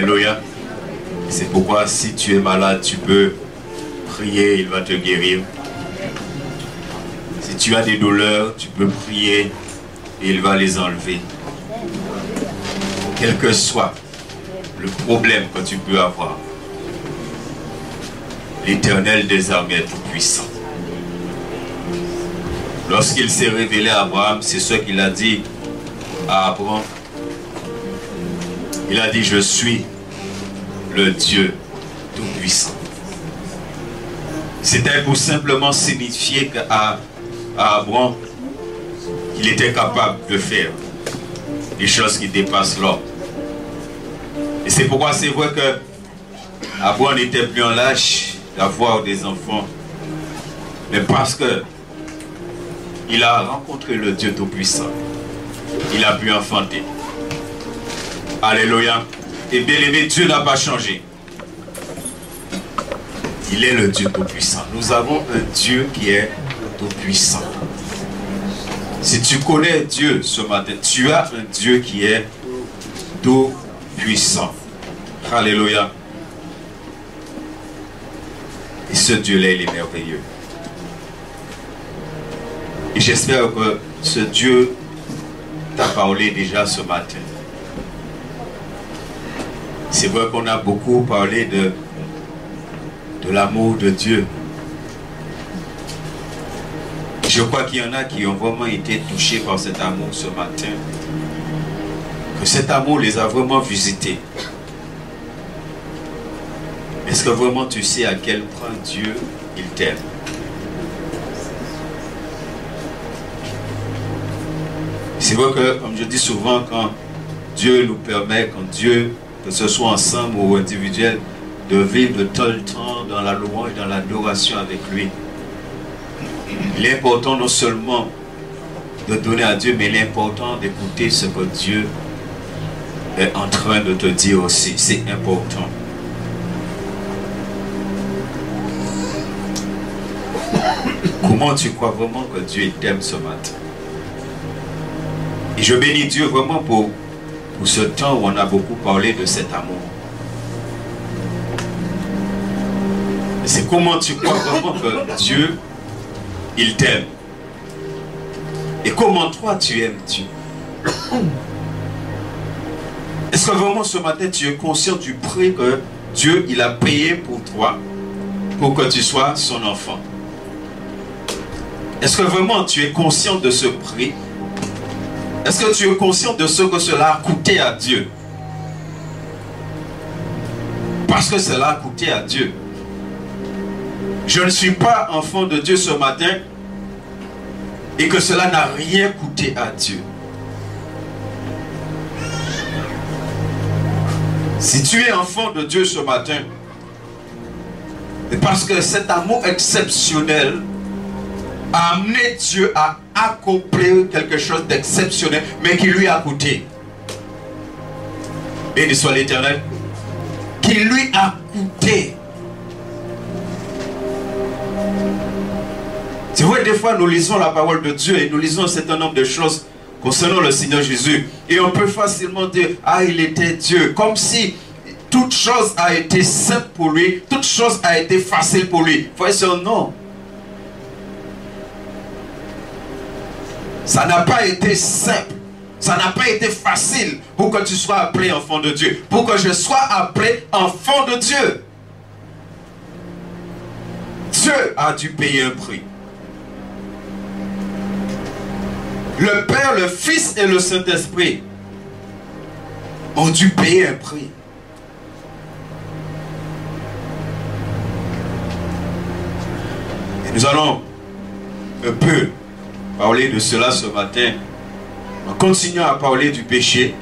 Alléluia. C'est pourquoi si tu es malade, tu peux prier, il va te guérir. Si tu as des douleurs, tu peux prier et il va les enlever. Quel que soit le problème que tu peux avoir, l'Éternel des armées est tout puissant. Lorsqu'il s'est révélé à Abraham, c'est ce qu'il a dit à Abraham. Il a dit, je suis le Dieu tout-puissant. C'était pour simplement signifier qu'à Abraham, qu'il était capable de faire des choses qui dépassent l'homme. Et c'est pourquoi c'est vrai que Abraham n'était plus en l'âge d'avoir des enfants. Mais parce que il a rencontré le Dieu tout-puissant, il a pu enfanter. Alléluia. Et bien aimé, Dieu n'a pas changé. Il est le Dieu tout-puissant. Nous avons un Dieu qui est tout-puissant. Si tu connais Dieu ce matin, tu as un Dieu qui est tout-puissant. Alléluia. Et ce Dieu-là, il est merveilleux. Et j'espère que ce Dieu t'a parlé déjà ce matin. C'est vrai qu'on a beaucoup parlé de l'amour de Dieu. Je crois qu'il y en a qui ont vraiment été touchés par cet amour ce matin. Que cet amour les a vraiment visités. Est-ce que vraiment tu sais à quel point Dieu, il t'aime? C'est vrai que, comme je dis souvent, quand Dieu nous permet, quand Dieu, que ce soit ensemble ou individuel, de vivre de tout le temps dans la louange et dans l'adoration avec lui, il est important non seulement de donner à Dieu, mais il est important d'écouter ce que Dieu est en train de te dire aussi. C'est important. Comment tu crois vraiment que Dieu t'aime ce matin? Et je bénis Dieu vraiment pour ce temps où on a beaucoup parlé de cet amour. C'est comment tu crois vraiment que Dieu, il t'aime. Et comment toi tu aimes Dieu. Est-ce que vraiment ce matin tu es conscient du prix que Dieu il a payé pour toi, pour que tu sois son enfant? Est-ce que vraiment tu es conscient de ce prix? Est-ce que tu es conscient de ce que cela a coûté à Dieu? Parce que cela a coûté à Dieu. Je ne suis pas enfant de Dieu ce matin et que cela n'a rien coûté à Dieu. Si tu es enfant de Dieu ce matin, c'est parce que cet amour exceptionnel a amené Dieu à accomplir quelque chose d'exceptionnel, mais qui lui a coûté. Béni soit l'Éternel. Qui lui a coûté. C'est vrai, des fois nous lisons la parole de Dieu et nous lisons un certain nombre de choses concernant le Seigneur Jésus. Et on peut facilement dire, ah, il était Dieu. Comme si toute chose a été simple pour lui, toute chose a été facile pour lui. Il faut dire non. Ça n'a pas été simple. Ça n'a pas été facile pour que tu sois appelé enfant de Dieu. Pour que je sois appelé enfant de Dieu. Dieu a dû payer un prix. Le Père, le Fils et le Saint-Esprit ont dû payer un prix. Et nous allons un peu parler de cela ce matin, en continuant à parler du péché.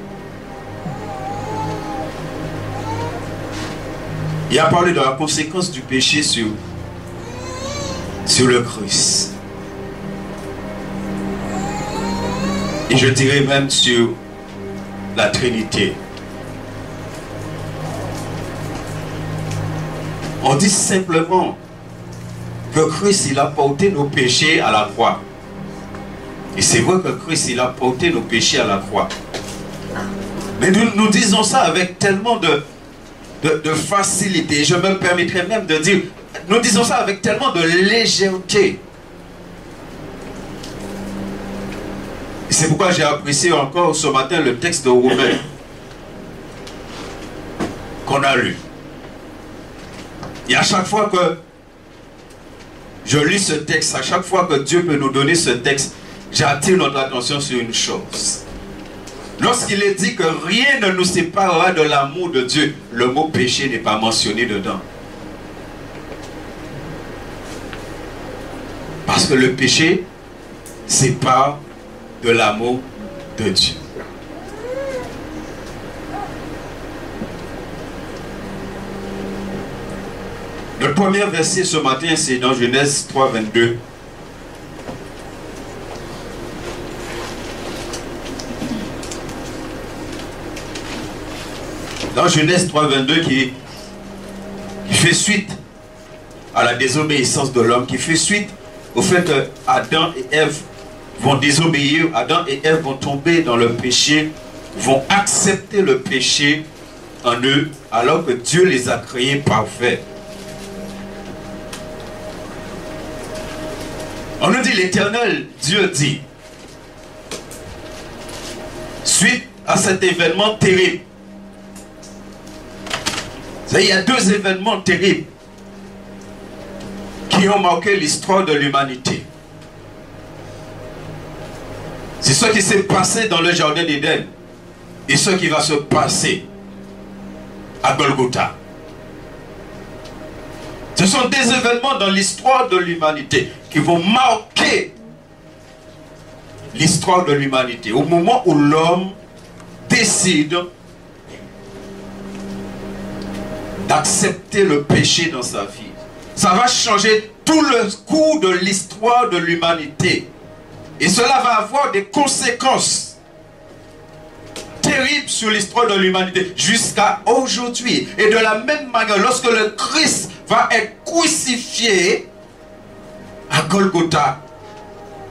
Il a parlé de la conséquence du péché sur le Christ. Et je dirais même sur la Trinité. On dit simplement que Christ, il a porté nos péchés à la croix. Et c'est vrai que Christ, il a porté nos péchés à la croix. Mais nous disons ça avec tellement de facilité. Je me permettrais même de dire, nous disons ça avec tellement de légèreté. Et c'est pourquoi j'ai apprécié encore ce matin le texte de Romains qu'on a lu. Et à chaque fois que je lis ce texte, à chaque fois que Dieu peut nous donner ce texte, j'attire notre attention sur une chose. Lorsqu'il est dit que rien ne nous séparera de l'amour de Dieu, le mot péché n'est pas mentionné dedans. Parce que le péché sépare de l'amour de Dieu. Le premier verset ce matin, c'est dans Genèse 3, 22. Dans Genèse 3, 22, qui fait suite à la désobéissance de l'homme, qui fait suite au fait que Adam et Ève vont désobéir, Adam et Ève vont tomber dans le péché, vont accepter le péché en eux, alors que Dieu les a créés parfaits. On nous dit, l'Éternel, Dieu dit, suite à cet événement terrible, il y a deux événements terribles qui ont marqué l'histoire de l'humanité. C'est ce qui s'est passé dans le jardin d'Éden et ce qui va se passer à Golgotha. Ce sont des événements dans l'histoire de l'humanité qui vont marquer l'histoire de l'humanité. Au moment où l'homme décide d'accepter le péché dans sa vie, ça va changer tout le cours de l'histoire de l'humanité. Et cela va avoir des conséquences terribles sur l'histoire de l'humanité jusqu'à aujourd'hui. Et de la même manière, lorsque le Christ va être crucifié à Golgotha,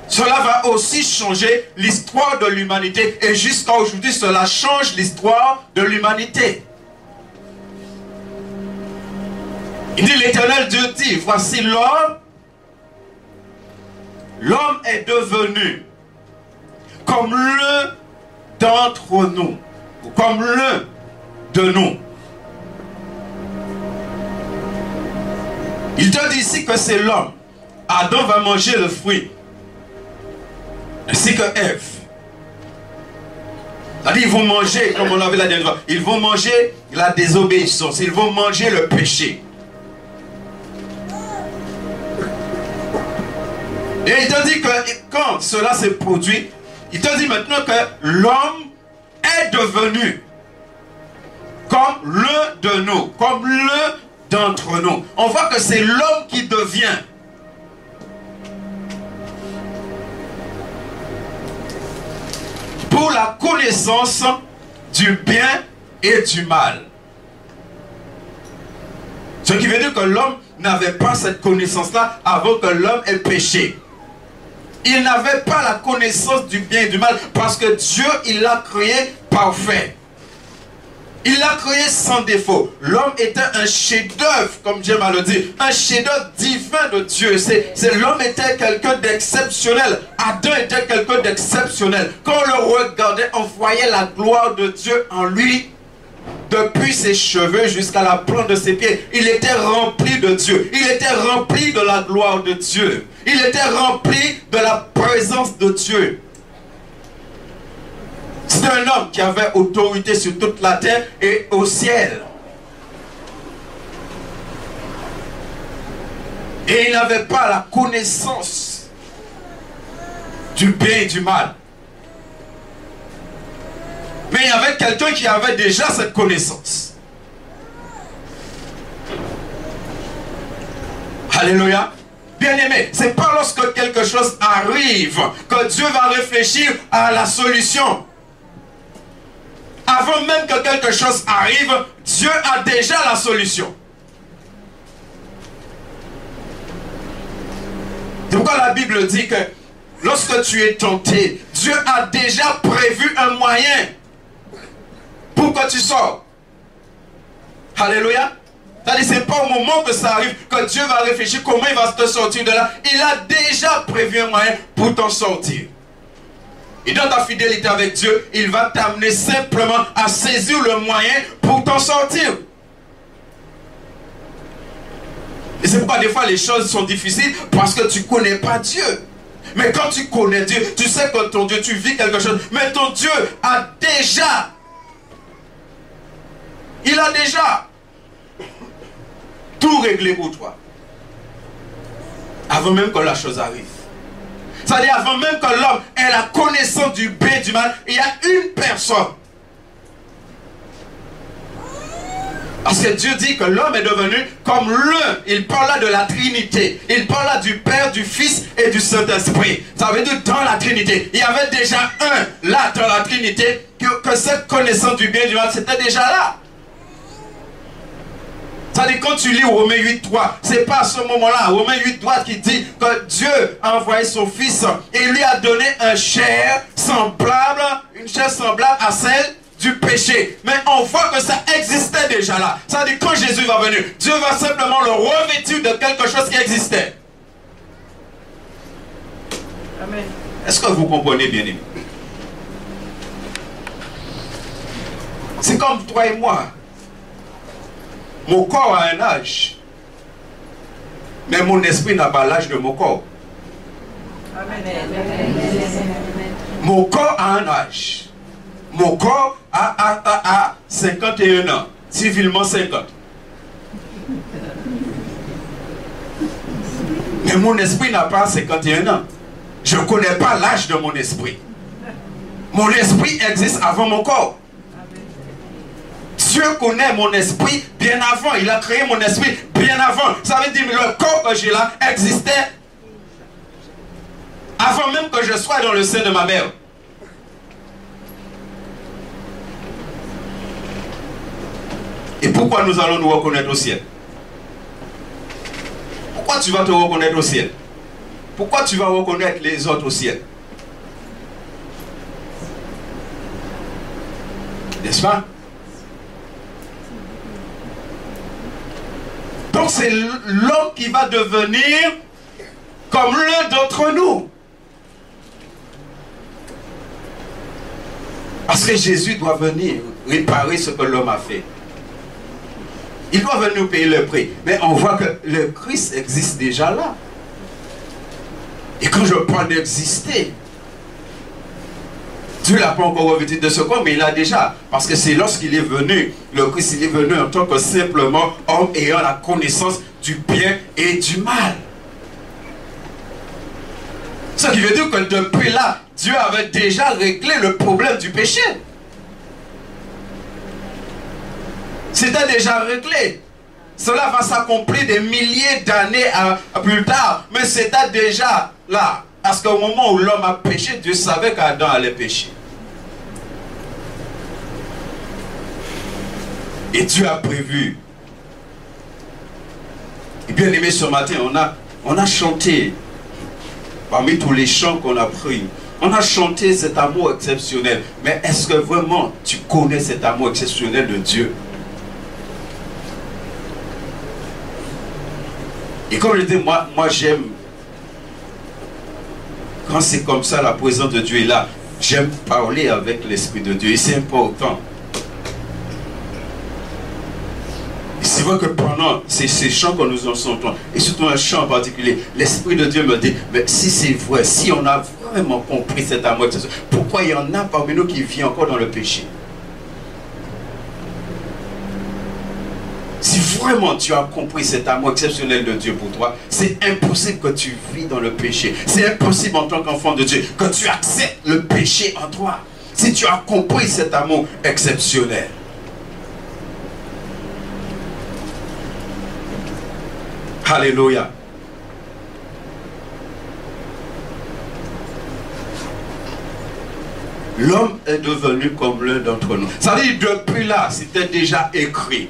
cela va aussi changer l'histoire de l'humanité. Et jusqu'à aujourd'hui, cela change l'histoire de l'humanité. Il dit, l'Éternel Dieu dit, voici l'homme. L'homme est devenu comme l'un d'entre nous, ou comme l'un de nous. Il te dit ici que c'est l'homme. Adam va manger le fruit, ainsi que Ève. C'est-à-dire, ils vont manger, comme on l'avait la dernière fois, ils vont manger la désobéissance, ils vont manger le péché. Et il te dit que quand cela s'est produit, il te dit maintenant que l'homme est devenu comme l'un de nous, comme l'un d'entre nous. On voit que c'est l'homme qui devient. Pour la connaissance du bien et du mal. Ce qui veut dire que l'homme n'avait pas cette connaissance-là avant que l'homme ait péché. Il n'avait pas la connaissance du bien et du mal parce que Dieu, il l'a créé parfait. Il l'a créé sans défaut. L'homme était un chef-d'œuvre, comme j'aime à le dire, un chef-d'œuvre divin de Dieu. L'homme était quelqu'un d'exceptionnel. Adam était quelqu'un d'exceptionnel. Quand on le regardait, on voyait la gloire de Dieu en lui. Depuis ses cheveux jusqu'à la plante de ses pieds, il était rempli de Dieu. Il était rempli de la gloire de Dieu. Il était rempli de la présence de Dieu. C'était un homme qui avait autorité sur toute la terre et au ciel. Et il n'avait pas la connaissance du bien et du mal. Mais il y avait quelqu'un qui avait déjà cette connaissance. Alléluia. Bien-aimé, c'est pas lorsque quelque chose arrive que Dieu va réfléchir à la solution. Avant même que quelque chose arrive, Dieu a déjà la solution. C'est pourquoi la Bible dit que lorsque tu es tenté, Dieu a déjà prévu un moyen pour que tu sors. Alléluia. C'est pas au moment que ça arrive que Dieu va réfléchir comment il va te sortir de là. Il a déjà prévu un moyen pour t'en sortir. Et dans ta fidélité avec Dieu, il va t'amener simplement à saisir le moyen pour t'en sortir. Et c'est pourquoi des fois les choses sont difficiles parce que tu ne connais pas Dieu. Mais quand tu connais Dieu, tu sais que ton Dieu, tu vis quelque chose. Mais ton Dieu a déjà. Il a déjà tout réglé pour toi. Avant même que la chose arrive. C'est-à-dire avant même que l'homme ait la connaissance du bien et du mal, il y a une personne. Parce que Dieu dit que l'homme est devenu comme l'un. Il parle là de la Trinité. Il parle là du Père, du Fils et du Saint-Esprit. Ça veut dire dans la Trinité. Il y avait déjà un là dans la Trinité que cette connaissance du bien et du mal, c'était déjà là. C'est-à-dire quand tu lis Romains 8.3, c'est pas à ce moment-là, Romains 8.3 qui dit que Dieu a envoyé son Fils et lui a donné une chair semblable à celle du péché. Mais on voit que ça existait déjà là. C'est-à-dire quand Jésus va venir, Dieu va simplement le revêtir de quelque chose qui existait. Amen. Est-ce que vous comprenez bien aimé? C'est comme toi et moi. Mon corps a un âge. Mais mon esprit n'a pas l'âge de mon corps. Amen. Mon corps a un âge. Mon corps a 51 ans. Civilement 50. Mais mon esprit n'a pas 51 ans. Je ne connais pas l'âge de mon esprit. Mon esprit existe avant mon corps. Dieu connaît mon esprit bien avant. Il a créé mon esprit bien avant. Ça veut dire que le corps que j'ai là existait avant même que je sois dans le sein de ma mère. Et pourquoi nous allons nous reconnaître au ciel? Pourquoi tu vas te reconnaître au ciel? Pourquoi tu vas reconnaître les autres au ciel? N'est-ce pas? Donc c'est l'homme qui va devenir comme l'un d'entre nous. Parce que Jésus doit venir réparer ce que l'homme a fait. Il doit venir nous payer le prix. Mais on voit que le Christ existe déjà là. Et quand je parle d'exister, Dieu ne l'a pas encore revêtu de ce corps, mais il l'a déjà. Parce que c'est lorsqu'il est venu, le Christ il est venu en tant que simplement homme ayant la connaissance du bien et du mal. Ce qui veut dire que depuis là, Dieu avait déjà réglé le problème du péché. C'était déjà réglé. Cela va s'accomplir des milliers d'années plus tard. Mais c'était déjà là. Parce qu'au moment où l'homme a péché, Dieu savait qu'Adam allait pécher. Et Dieu a prévu. Et bien aimé, ce matin, on a chanté. Parmi tous les chants qu'on a pris, on a chanté cet amour exceptionnel. Mais est-ce que vraiment tu connais cet amour exceptionnel de Dieu? Et comme je dis, moi j'aime, quand c'est comme ça, la présence de Dieu est là, j'aime parler avec l'Esprit de Dieu. Et c'est important. Et c'est vrai que pendant ces chants que nous entendons, et surtout un chant en particulier, l'Esprit de Dieu me dit, mais si c'est vrai, si on a vraiment compris cet amour, pourquoi il y en a parmi nous qui vivent encore dans le péché? Si vraiment tu as compris cet amour exceptionnel de Dieu pour toi, c'est impossible que tu vis dans le péché. C'est impossible en tant qu'enfant de Dieu que tu acceptes le péché en toi. Si tu as compris cet amour exceptionnel. Alléluia. L'homme est devenu comme l'un d'entre nous. Ça veut dire depuis là, c'était déjà écrit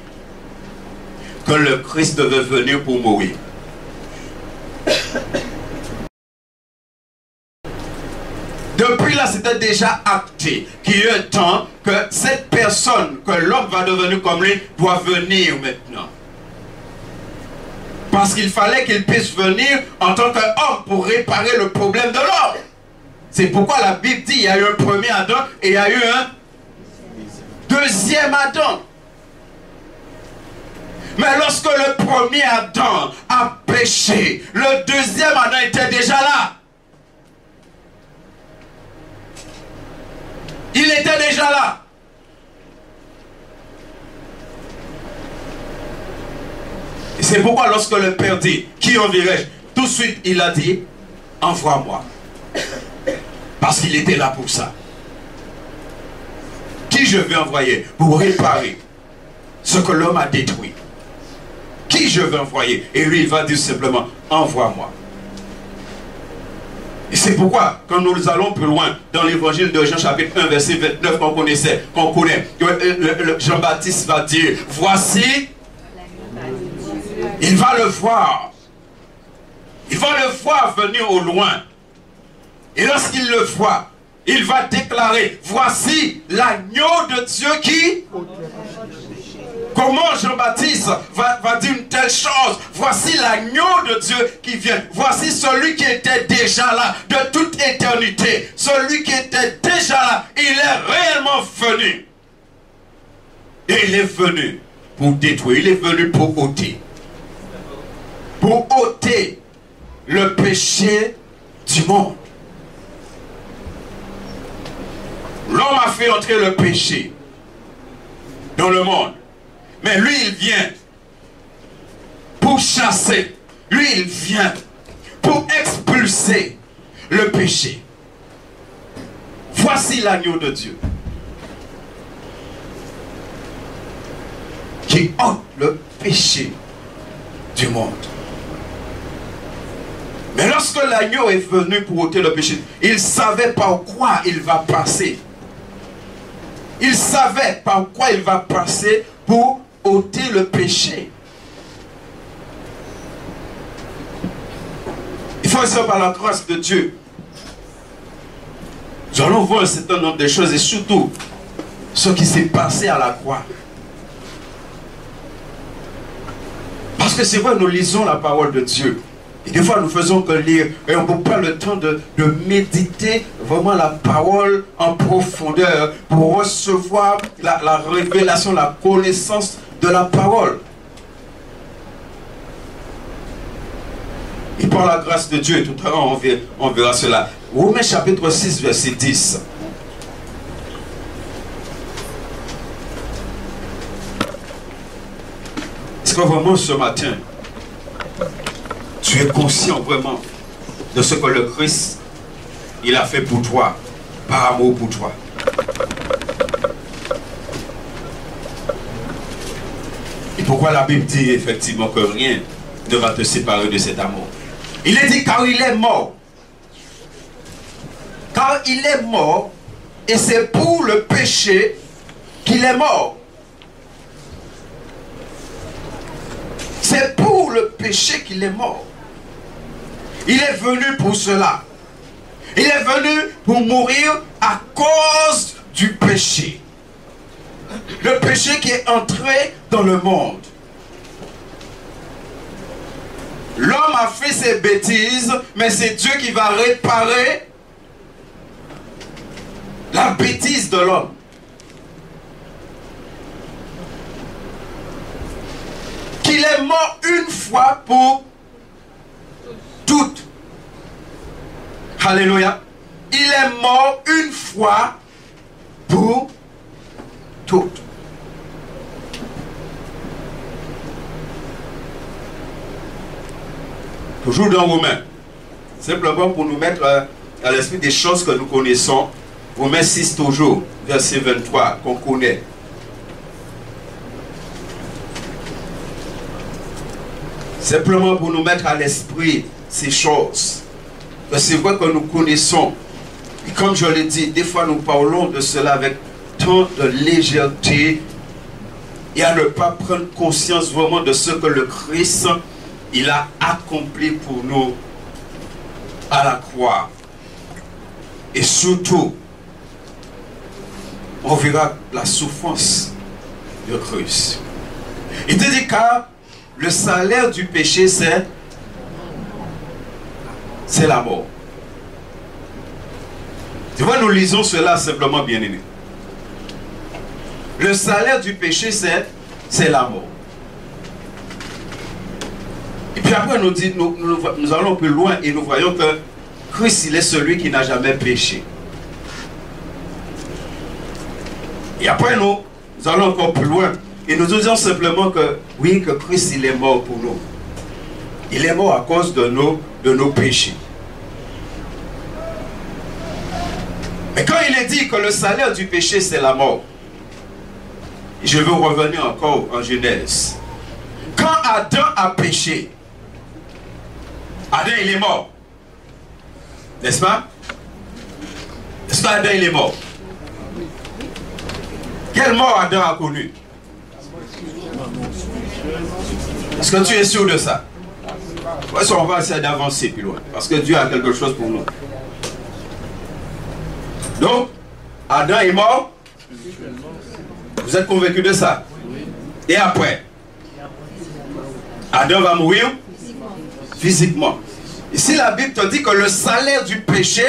que le Christ devait venir pour mourir. Depuis là, c'était déjà acté qu'il y a un temps que cette personne, que l'homme va devenir comme lui, doit venir maintenant. Parce qu'il fallait qu'il puisse venir en tant qu'homme pour réparer le problème de l'homme. C'est pourquoi la Bible dit qu'il y a eu un premier Adam et il y a eu un deuxième Adam. Mais lorsque le premier Adam a péché, le deuxième Adam était déjà là. Il était déjà là. Et c'est pourquoi lorsque le Père dit, qui enverrai-je? Tout de suite il a dit, envoie-moi. Parce qu'il était là pour ça. Qui je vais envoyer pour réparer ce que l'homme a détruit? Qui je vais envoyer? Et lui il va dire simplement, envoie-moi. Et c'est pourquoi, quand nous allons plus loin, dans l'évangile de Jean chapitre 1, verset 29, qu'on connaît, Jean-Baptiste va dire, voici, il va le voir. Il va le voir venir au loin. Et lorsqu'il le voit, il va déclarer, voici l'agneau de Dieu qui... Comment Jean-Baptiste va dire une telle chose? Voici l'agneau de Dieu qui vient. Voici celui qui était déjà là de toute éternité. Celui qui était déjà là, il est réellement venu. Et il est venu pour détruire. Il est venu pour ôter. Pour ôter le péché du monde. L'homme a fait entrer le péché dans le monde. Mais lui, il vient pour chasser. Lui, il vient pour expulser le péché. Voici l'agneau de Dieu qui ôte le péché du monde. Mais lorsque l'agneau est venu pour ôter le péché, il savait par quoi il va passer. Il savait par quoi il va passer pour ôter le péché. Il faut savoir par la grâce de Dieu. Nous allons voir un certain nombre de choses et surtout ce qui s'est passé à la croix. Parce que c'est vrai, nous lisons la parole de Dieu. Et des fois, nous faisons que lire. Et on ne prend pas le temps de méditer vraiment la parole en profondeur pour recevoir la révélation, la connaissance de la parole. Et par la grâce de Dieu, tout à l'heure, on verra cela. Romains chapitre 6, verset 10. Est-ce que vraiment ce matin, tu es conscient vraiment de ce que le Christ, il a fait pour toi, par amour pour toi? Et pourquoi la Bible dit effectivement que rien ne va te séparer de cet amour? Il est dit car il est mort. Car il est mort, et c'est pour le péché qu'il est mort. C'est pour le péché qu'il est mort. Il est venu pour cela. Il est venu pour mourir à cause du péché. Le péché qui est entré dans le monde. L'homme a fait ses bêtises, mais c'est Dieu qui va réparer la bêtise de l'homme. Qu'il est mort une fois pour toutes. Alléluia. Il est mort une fois pour toutes. Toujours dans Romains. Simplement pour nous mettre à l'esprit des choses que nous connaissons. Romains 6 toujours, verset 23, qu'on connaît. Simplement pour nous mettre à l'esprit ces choses. C'est vrai que nous connaissons. Et comme je l'ai dit, des fois nous parlons de cela avec tant de légèreté et à ne pas prendre conscience vraiment de ce que le Christ, il a accompli pour nous à la croix. Et surtout, on verra la souffrance de Christ. Il te dit car le salaire du péché, c'est la mort. Tu vois, nous lisons cela simplement, bien-aimé. Le salaire du péché, c'est la mort. Et puis après, nous allons plus loin et nous voyons que Christ, il est celui qui n'a jamais péché. Et après, nous allons encore plus loin. Et nous disons simplement que, oui, que Christ, il est mort pour nous. Il est mort à cause de nos péchés. Mais quand il est dit que le salaire du péché, c'est la mort, je veux revenir encore en Genèse. Quand Adam a péché, Adam, il est mort. N'est-ce pas? Est-ce qu'Adam, il est mort? Quelle mort Adam a connue? Est-ce que tu es sûr de ça? Ouais, on va essayer d'avancer plus loin. Parce que Dieu a quelque chose pour nous. Donc, Adam est mort. Vous êtes convaincus de ça? Et après? Adam va mourir physiquement. Ici, la Bible te dit que le salaire du péché,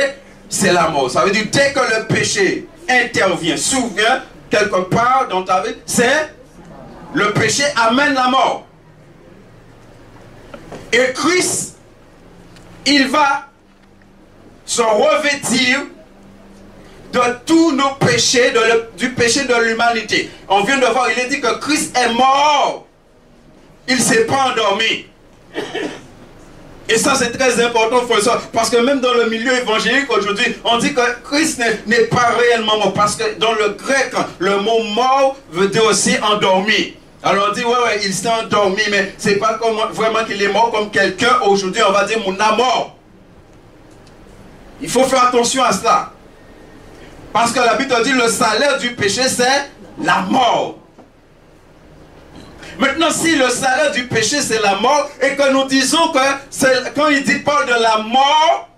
c'est la mort. Ça veut dire dès que le péché intervient, survient quelque part dans ta vie, c'est le péché amène la mort. Et Christ, il va se revêtir de tous nos péchés, du péché de l'humanité. On vient de voir, il est dit que Christ est mort. Il ne s'est pas endormi. Et ça, c'est très important, frère, parce que même dans le milieu évangélique aujourd'hui, on dit que Christ n'est pas réellement mort. Parce que dans le grec, le mot mort veut dire aussi endormi. Alors on dit, ouais, il s'est endormi, mais c'est pas comme, vraiment qu'il est mort comme quelqu'un. Aujourd'hui, on va dire, mon âme mort. Il faut faire attention à cela. Parce que la Bible dit, le salaire du péché, c'est la mort. Maintenant, si le salaire du péché, c'est la mort, et que nous disons que quand il parle de la mort,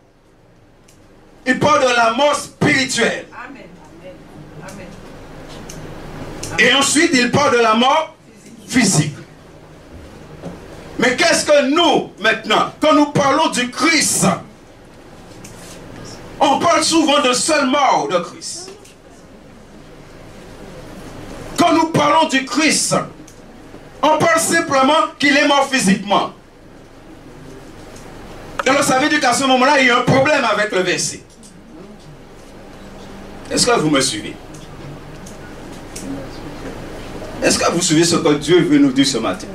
il parle de la mort spirituelle. Amen. Amen. Et ensuite, il parle de la mort physique. Mais qu'est-ce que nous, maintenant, quand nous parlons du Christ, on parle souvent de seule mort de Christ. Quand nous parlons du Christ, on parle simplement qu'il est mort physiquement. Alors ça veut dire qu'à ce moment-là, il y a un problème avec le verset. Est-ce que vous me suivez? Est-ce que vous suivez ce que Dieu veut nous dire ce matin?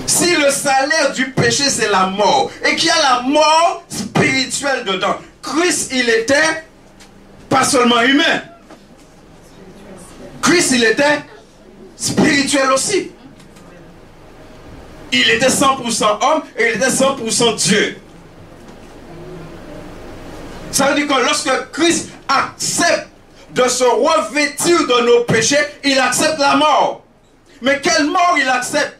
Si le salaire du péché c'est la mort, et qu'il y a la mort spirituelle dedans, Christ il était pas seulement humain. Christ il était spirituel aussi. Il était 100% homme et il était 100% Dieu. Ça veut dire que lorsque Christ accepte de se revêtir de nos péchés, il accepte la mort. Mais quelle mort il accepte?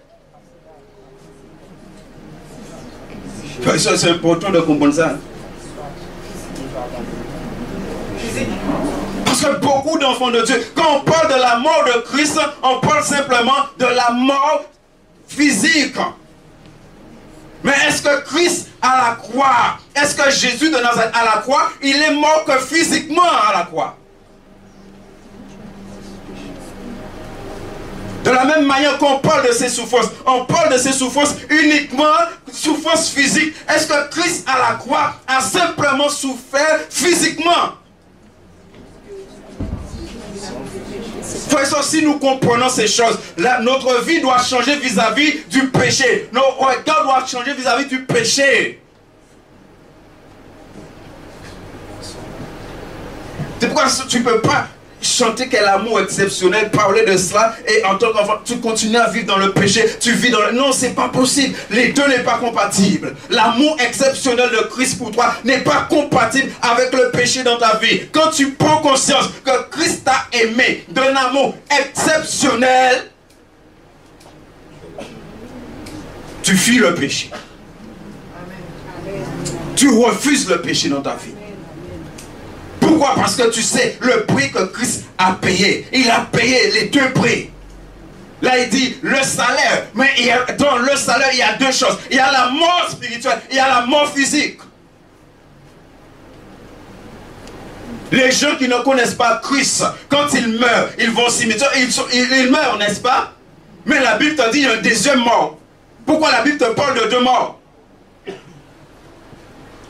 C'est important de comprendre ça. Parce que beaucoup d'enfants de Dieu, quand on parle de la mort de Christ, on parle simplement de la mort physique. Mais est-ce que Christ à la croix, est-ce que Jésus de Nazareth à la croix, il est mort que physiquement à la croix? De la même manière qu'on parle de ses souffrances, on parle de ses souffrances uniquement souffrances physiques. Est-ce que Christ à la croix a simplement souffert physiquement? Frères, si nous comprenons ces choses, notre vie doit changer vis-à-vis du péché. Nos regards doivent changer vis-à-vis du péché. C'est pourquoi tu ne peux pas chanter quel amour exceptionnel, parler de cela, et en tant qu'enfant, tu continues à vivre dans le péché, tu vis dans le... Non, c'est pas possible. Les deux n'est pas compatible. L'amour exceptionnel de Christ pour toi n'est pas compatible avec le péché dans ta vie. Quand tu prends conscience que Christ t'a aimé d'un amour exceptionnel, tu fuis le péché. Tu refuses le péché dans ta vie. Pourquoi? Parce que tu sais le prix que Christ a payé. Il a payé les deux prix. Là, il dit le salaire. Mais dans le salaire, il y a deux choses. Il y a la mort spirituelle, il y a la mort physique. Les gens qui ne connaissent pas Christ, quand ils meurent, ils vont au cimetière, ils meurent, n'est-ce pas? Mais la Bible te dit qu'il y a un deuxième mort. Pourquoi la Bible te parle de deux morts?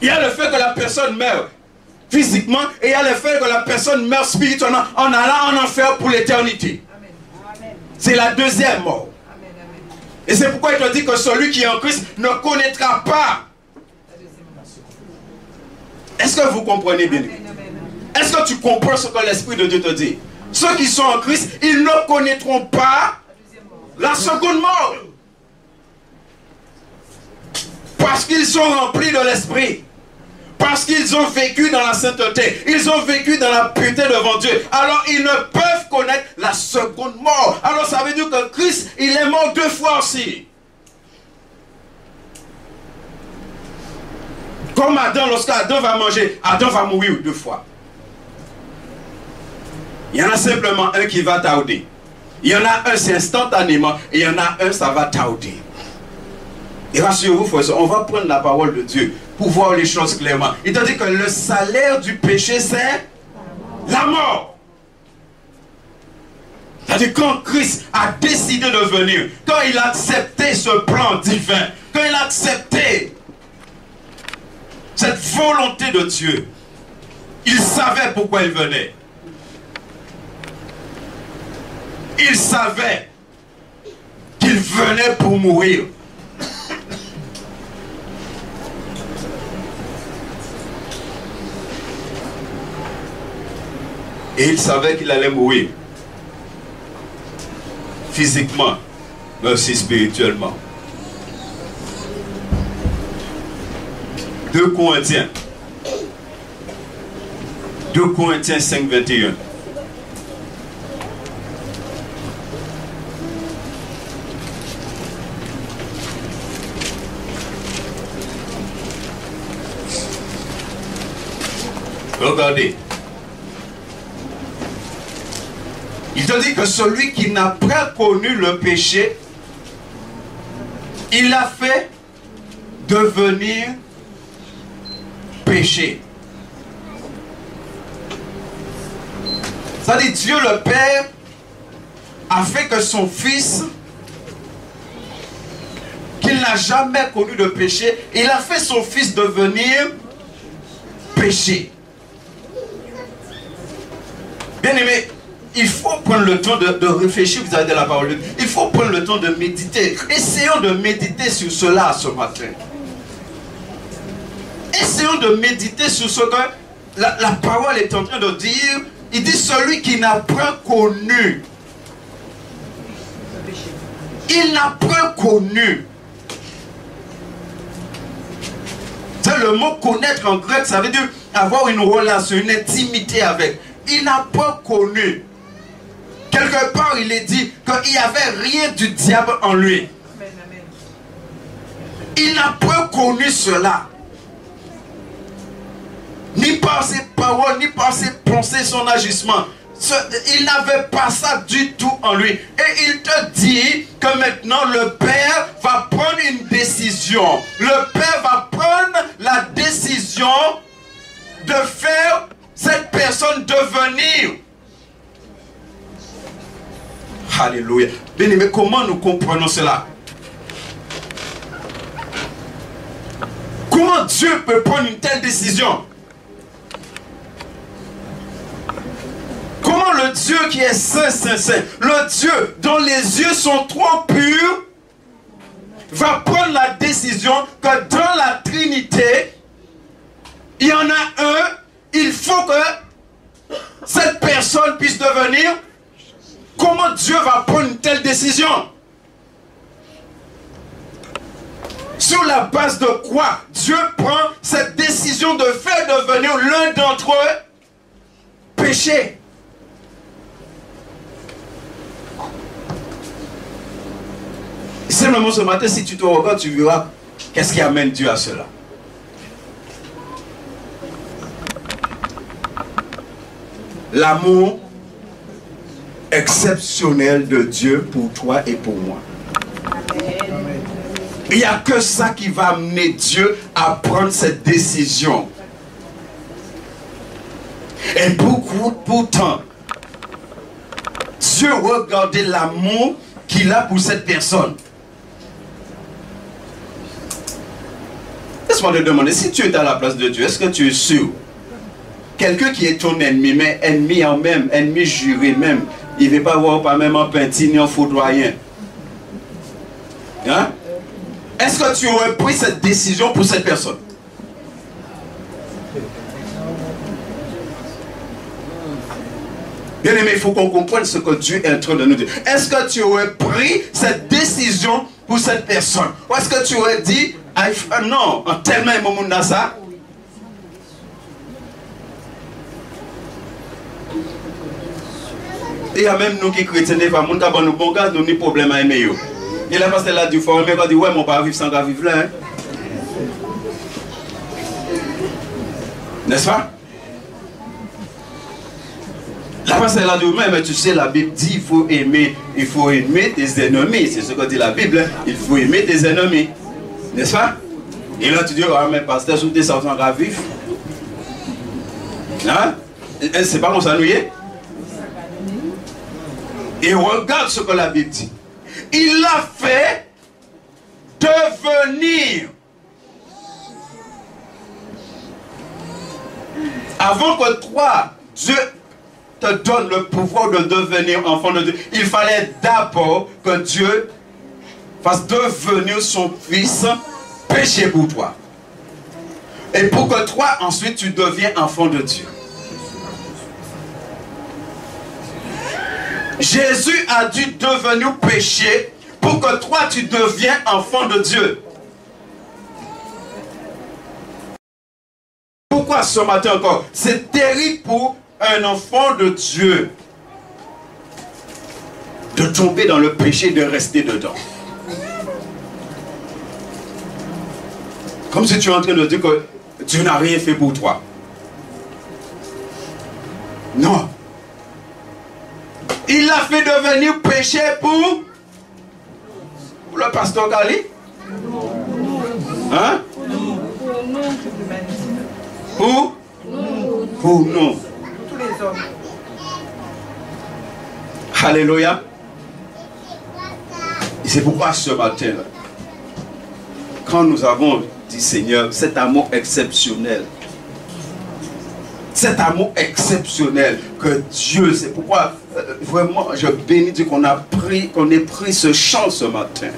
Il y a le fait que la personne meurt physiquement et il y a le fait que la personne meurt spirituellement en allant en enfer pour l'éternité. C'est la deuxième mort. Et c'est pourquoi il te dit que celui qui est en Christ ne connaîtra pas. Est-ce que vous comprenez bien? Est-ce que tu comprends ce que l'Esprit de Dieu te dit? Ceux qui sont en Christ, ils ne connaîtront pas la seconde mort. Parce qu'ils sont remplis de l'Esprit. Parce qu'ils ont vécu dans la sainteté. Ils ont vécu dans la pureté devant Dieu. Alors ils ne peuvent connaître la seconde mort. Alors ça veut dire que Christ, il est mort deux fois aussi. Comme Adam, lorsqu'Adam va manger, Adam va mourir deux fois. Il y en a simplement un qui va tarder. Il y en a un, c'est instantanément. Et il y en a un, ça va tarder. Et rassurez-vous, frères, on va prendre la parole de Dieu pour voir les choses clairement. Il te dit que le salaire du péché, c'est la mort. C'est-à-dire quand Christ a décidé de venir, quand il a accepté ce plan divin, quand il a accepté cette volonté de Dieu, il savait pourquoi il venait. Il savait qu'il venait pour mourir. Et il savait qu'il allait mourir. Physiquement, mais aussi spirituellement. 2 Corinthiens 5, 21. Regardez. Il te dit que celui qui n'a pas connu le péché, il l'a fait devenir péché. Ça dit Dieu le Père a fait que son Fils, qu'il n'a jamais connu de péché, il a fait son Fils devenir péché. Bien aimé, il faut prendre le temps de réfléchir vis-à-vis de la parole de Dieu. Il faut prendre le temps de méditer. Essayons de méditer sur cela ce matin. Essayons de méditer sur ce que la parole est en train de dire. Il dit celui qui n'a pas connu. Il n'a pas connu. C'est le mot connaître en grec, ça veut dire avoir une relation, une intimité avec. Il n'a pas connu. Quelque part, il est dit qu'il n'y avait rien du diable en lui. Il n'a pas connu cela. Ni par ses paroles, ni par ses pensées, son agissement. Il n'avait pas ça du tout en lui. Et il te dit que maintenant le Père va prendre une décision. Le Père va prendre la décision de faire cette personne devenir. Alléluia. Bien aimé, comment nous comprenons cela? Comment Dieu peut prendre une telle décision? Comment le Dieu qui est saint, saint, saint, le Dieu dont les yeux sont trop purs, va prendre la décision que dans la Trinité, il y en a un, il faut que cette personne puisse devenir. Comment Dieu va prendre une telle décision? Sur la base de quoi Dieu prend cette décision de faire devenir l'un d'entre eux péché? Simplement ce matin, si tu te regardes, tu verras qu'est-ce qui amène Dieu à cela. l'amour exceptionnel de Dieu pour toi et pour moi. Il n'y a que ça qui va amener Dieu à prendre cette décision. Et pourtant, Dieu regardait l'amour qu'il a pour cette personne. Laisse-moi te demander, si tu es à la place de Dieu, est-ce que tu es sûr? Quelqu'un qui est ton ennemi, mais ennemi en même, ennemi juré même, il ne va pas voir pas même en peinture ni en foudroyant. Hein? Est-ce que tu aurais pris cette décision pour cette personne? Bien aimé, il faut qu'on comprenne ce que Dieu est en train de nous dire. Est-ce que tu aurais pris cette décision pour cette personne? Ou est-ce que tu aurais dit, non, en tellement un moment dans ça? Il y a même nous qui chrétiens, nous avons nous bon gars, nous avons des problèmes à aimer. Et là, parce que là, du fond, mais quand dit, ouais, mon père vivre sans vivre là. Hein? N'est-ce pas? Là, parce que là, du mais tu sais, la Bible dit, il faut aimer tes ennemis. C'est ce que dit la Bible. Hein? Il faut aimer tes ennemis. N'est-ce pas? Et là, tu dis, oh, mais pasteur, sous tes sans vivre. Hein? C'est pas comme ça, nous y est? Et regarde ce que la Bible dit. Il l'a fait devenir. Avant que toi, Dieu te donne le pouvoir de devenir enfant de Dieu, il fallait d'abord que Dieu fasse devenir son fils péché pour toi. Et pour que toi, ensuite, tu deviens enfant de Dieu. Jésus a dû devenir péché pour que toi tu deviens enfant de Dieu. Pourquoi ce matin encore? C'est terrible pour un enfant de Dieu de tomber dans le péché, de rester dedans. Comme si tu es en train de dire que Dieu n'a rien fait pour toi. Non. Il l'a fait devenir péché pour le pasteur Gali. Hein? Pour nous. Tous les hommes. Alléluia. Et c'est pourquoi ce matin, quand nous avons dit Seigneur, cet amour exceptionnel, que Dieu, c'est pourquoi vraiment je bénis Dieu qu'on ait pris ce chant ce matin.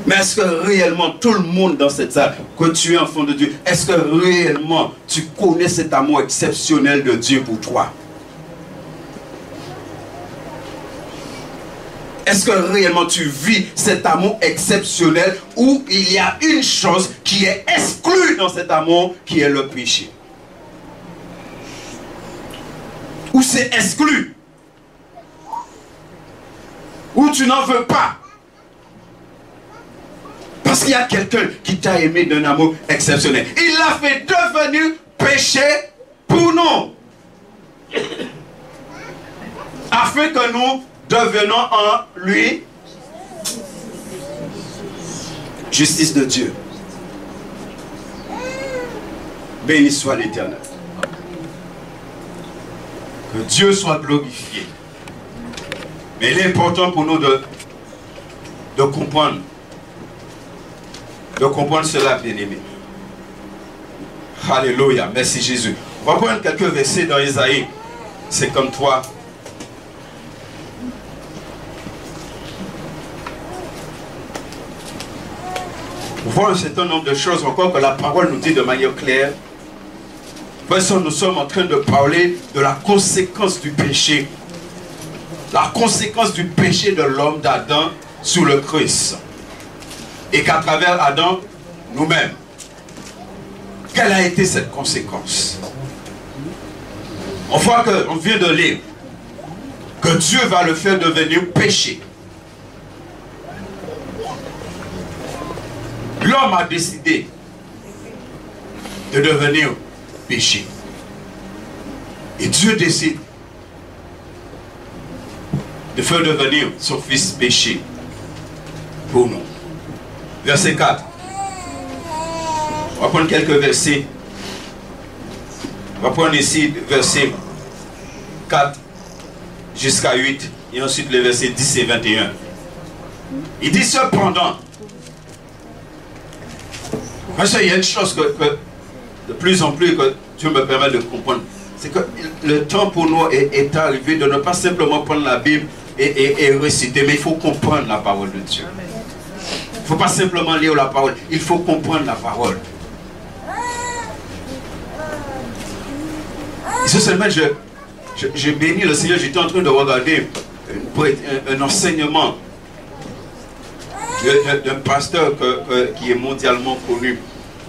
Mais est-ce que réellement tout le monde dans cette salle, que tu es enfant de Dieu, est-ce que réellement tu connais cet amour exceptionnel de Dieu pour toi? Est-ce que réellement tu vis cet amour exceptionnel où il y a une chose qui est exclue dans cet amour qui est le péché? Où c'est exclu, où tu n'en veux pas, parce qu'il y a quelqu'un qui t'a aimé d'un amour exceptionnel. Il l'a fait devenir péché pour nous, afin que nous devenions en lui justice de Dieu. Béni soit l'Éternel. Que Dieu soit glorifié. Mais il est important pour nous de comprendre. De comprendre cela, bien-aimé. Alléluia. Merci Jésus. On va prendre quelques versets dans Isaïe 53. Pour voir un certain nombre de choses encore que la parole nous dit de manière claire. Nous sommes en train de parler de la conséquence du péché. La conséquence du péché de l'homme d'Adam sur le Christ. Et qu'à travers Adam, nous-mêmes. Quelle a été cette conséquence? On voit qu'on vient de lire que Dieu va le faire devenir péché. L'homme a décidé de devenir péché. Et Dieu décide de faire devenir son fils péché pour nous. Verset 4. On va prendre quelques versets. On va prendre ici verset 4 jusqu'à 8 et ensuite les versets 10 et 21. Il dit cependant, il y a une chose que de plus en plus que Dieu me permet de comprendre, c'est que le temps pour nous est arrivé de ne pas simplement prendre la Bible et réciter, mais il faut comprendre la parole de Dieu. Il ne faut pas simplement lire la parole, il faut comprendre la parole. Et ce seulement, je bénis le Seigneur. J'étais en train de regarder un enseignement d'un pasteur qui est mondialement connu.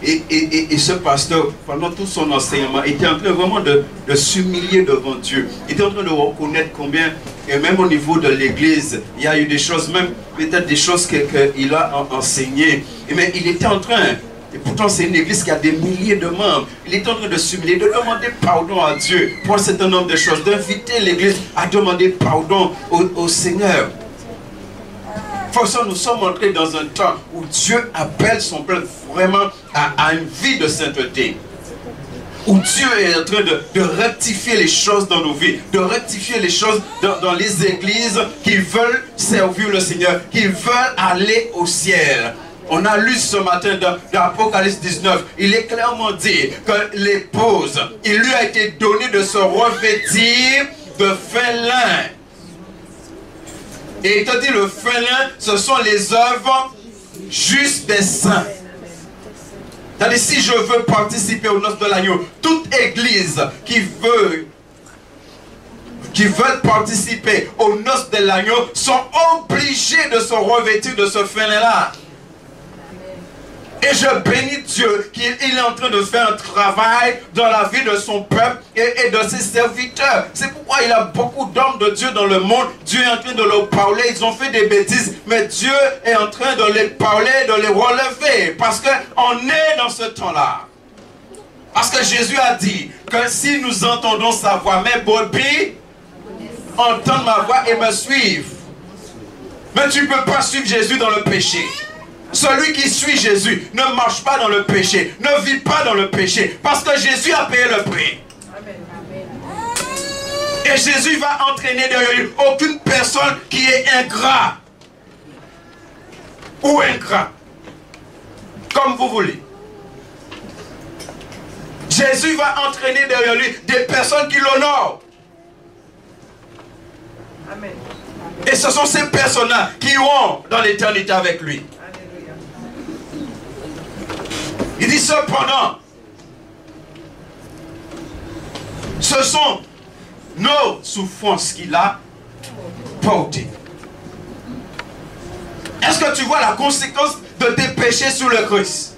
Et ce pasteur, pendant tout son enseignement, était en train vraiment de s'humilier devant Dieu. Il était en train de reconnaître combien, et même au niveau de l'église, il y a eu des choses, même peut-être des choses qu'il a enseignées. Mais il était en train, et pourtant c'est une église qui a des milliers de membres, il était en train de s'humilier, de demander pardon à Dieu pour un certain nombre de choses, d'inviter l'église à demander pardon au Seigneur. Nous sommes entrés dans un temps où Dieu appelle son peuple vraiment à une vie de sainteté. Où Dieu est en train de rectifier les choses dans nos vies, de rectifier les choses dans les églises qui veulent servir le Seigneur, qui veulent aller au ciel. On a lu ce matin dans Apocalypse 19, il est clairement dit que l'épouse, il lui a été donné de se revêtir de fin lin. Et il te dit, le fin lin, ce sont les œuvres justes des saints. C'est-à-dire, si je veux participer aux noces de l'agneau, toute église qui veut participer aux noces de l'agneau sont obligés de se revêtir de ce fin lin-là. Et je bénis Dieu qu'il est en train de faire un travail dans la vie de son peuple et de ses serviteurs. C'est pourquoi il y a beaucoup d'hommes de Dieu dans le monde. Dieu est en train de leur parler. Ils ont fait des bêtises. Mais Dieu est en train de les parler, de les relever. Parce qu'on est dans ce temps-là. Parce que Jésus a dit que si nous entendons sa voix, mes brebis entendent ma voix et me suivent. Mais tu ne peux pas suivre Jésus dans le péché. Celui qui suit Jésus ne marche pas dans le péché, ne vit pas dans le péché, parce que Jésus a payé le prix. Et Jésus va entraîner derrière lui aucune personne qui est ingrat ou ingrat, comme vous voulez. Jésus va entraîner derrière lui des personnes qui l'honorent. Et ce sont ces personnes-là qui iront dans l'éternité avec lui. Il dit cependant, ce sont nos souffrances qu'il a portées. Est-ce que tu vois la conséquence de tes péchés sur le Christ?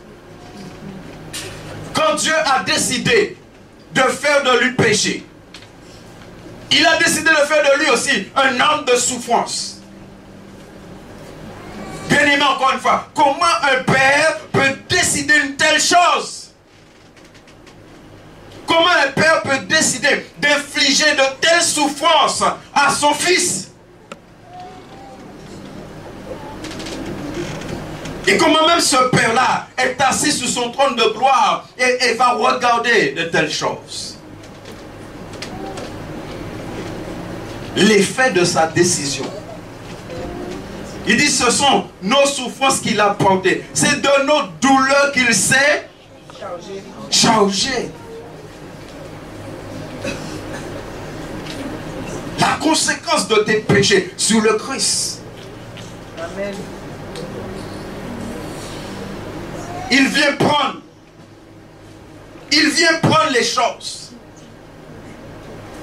Quand Dieu a décidé de faire de lui péché, il a décidé de faire de lui aussi un homme de souffrance. Bien aimé, encore une fois, comment un père peut décider une telle chose? Comment un père peut décider d'infliger de telles souffrances à son fils? Et comment même ce père-là est assis sur son trône de gloire et va regarder de telles choses? L'effet de sa décision. Il dit, ce sont nos souffrances qu'il a portées. C'est de nos douleurs qu'il s'est chargé. La conséquence de tes péchés sur le Christ. Amen. Il vient prendre les choses.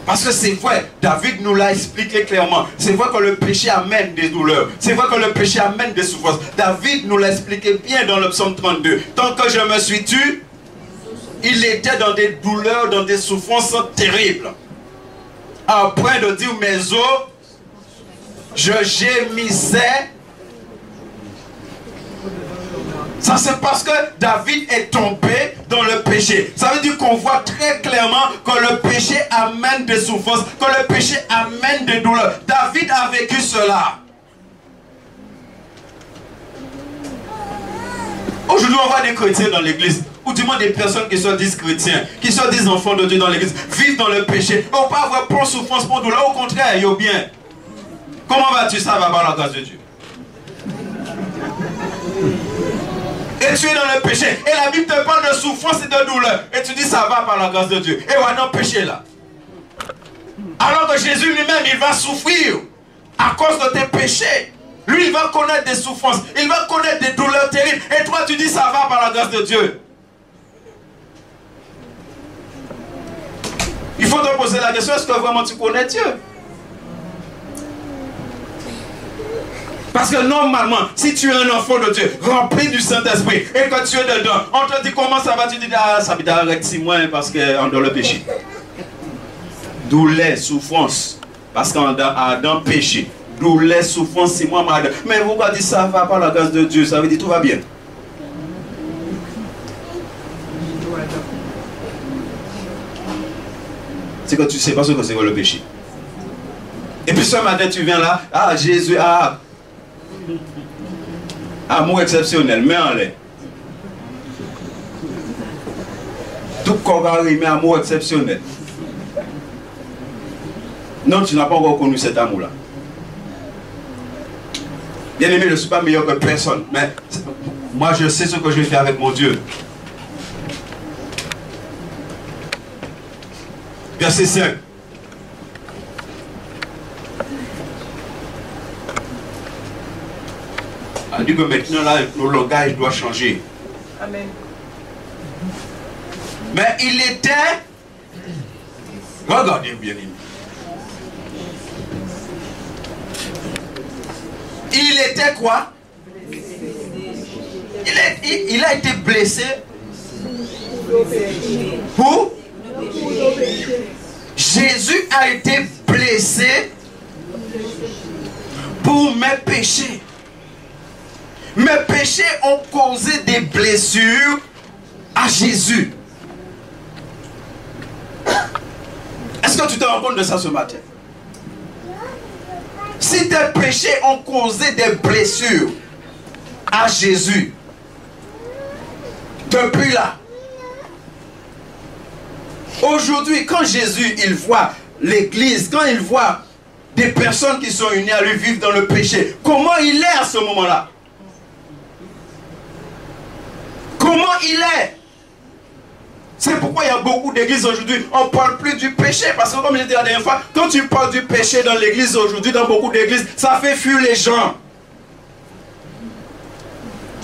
Parce que c'est vrai, David nous l'a expliqué clairement. C'est vrai que le péché amène des douleurs. C'est vrai que le péché amène des souffrances. David nous l'a expliqué bien dans le psaume 32. Tant que je me suis tué, il était dans des douleurs, dans des souffrances terribles. Après de dire mes os, je gémissais Ça c'est parce que David est tombé dans le péché. Ça veut dire qu'on voit très clairement que le péché amène des souffrances, que le péché amène des douleurs. David a vécu cela. Aujourd'hui on voit des chrétiens dans l'église, ou du moins des personnes qui se disent chrétiens, qui se disent enfants de Dieu dans l'église, vivent dans le péché. On pas avoir pour souffrance, pour douleur, au contraire, il y a bien. Comment vas-tu? Ça va par la grâce de Dieu. Et tu es dans le péché. Et la Bible te parle de souffrance et de douleur. Et tu dis ça va par la grâce de Dieu. Et on a dans le péché là. Alors que Jésus lui-même, il va souffrir à cause de tes péchés. Lui, il va connaître des souffrances. Il va connaître des douleurs terribles. Et toi, tu dis ça va par la grâce de Dieu. Il faut te poser la question, est-ce que vraiment tu connais Dieu? Parce que normalement, si tu es un enfant de Dieu, rempli du Saint-Esprit, et que tu es dedans, on te dit comment ça va, tu dis, ah, ça va arrêter 6 mois parce qu'on dans le péché. Douleur, souffrance, parce qu'on a dans le péché. Douleur, souffrance, 6 mois malade. Mais vous dites ça va par la grâce de Dieu, ça veut dire tout va bien. C'est que tu ne sais pas ce que c'est que le péché. Et puis ce matin, tu viens là, ah Jésus, ah. Amour exceptionnel, mais en l'air. Tout corps arrive, amour exceptionnel. Non, tu n'as pas encore connu cet amour-là. Bien aimé, je ne suis pas meilleur que personne, mais moi je sais ce que je fais avec mon Dieu. Verset 5. A dit que maintenant là, le langage doit changer. Amen. Mais il était, regardez bien, il était quoi? Il a été blessé pour Jésus a été blessé pour mes péchés. Mes péchés ont causé des blessures à Jésus. Est-ce que tu te rends compte de ça ce matin? Si tes péchés ont causé des blessures à Jésus, depuis là, aujourd'hui, quand Jésus, il voit l'église, quand il voit des personnes qui sont unies à lui vivre dans le péché, comment il est à ce moment-là? Comment il est? C'est pourquoi il y a beaucoup d'églises aujourd'hui, on ne parle plus du péché. Parce que comme je disais la dernière fois, quand tu parles du péché dans l'église aujourd'hui, dans beaucoup d'églises, ça fait fuir les gens.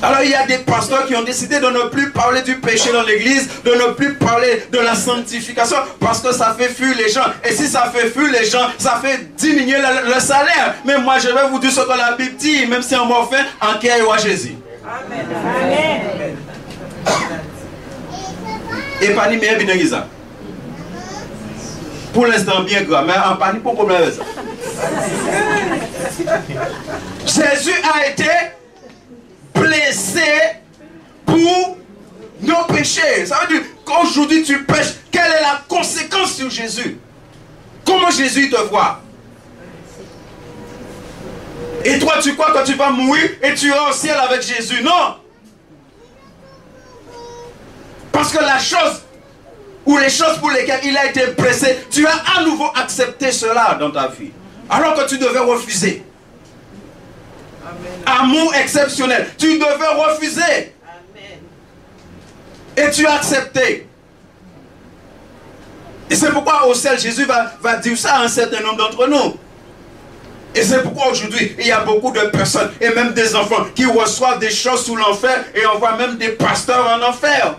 Alors il y a des pasteurs qui ont décidé de ne plus parler du péché dans l'église, de ne plus parler de la sanctification, parce que ça fait fuir les gens. Et si ça fait fuir les gens, ça fait diminuer le salaire. Mais moi je vais vous dire ce que la Bible dit, même si on m'a fait, en qui est Jésus. Amen. Amen. Et pas ni bien bien. Pour l'instant bien grave, mais en pas ni pour problème avec ça. Jésus a été blessé pour nos péchés. Ça veut dire qu'aujourd'hui tu pêches. Quelle est la conséquence sur Jésus? Comment Jésus te voit? Et toi tu crois que tu vas mourir et tu es au ciel avec Jésus? Non. Parce que la chose ou les choses pour lesquelles il a été blessé, tu as à nouveau accepté cela dans ta vie. Alors que tu devais refuser. Amen. Amour exceptionnel. Tu devais refuser. Amen. Et tu as accepté. Et c'est pourquoi au ciel, Jésus va dire ça à un certain nombre d'entre nous. Et c'est pourquoi aujourd'hui, il y a beaucoup de personnes, et même des enfants, qui reçoivent des choses sous l'enfer, et on voit même des pasteurs en enfer.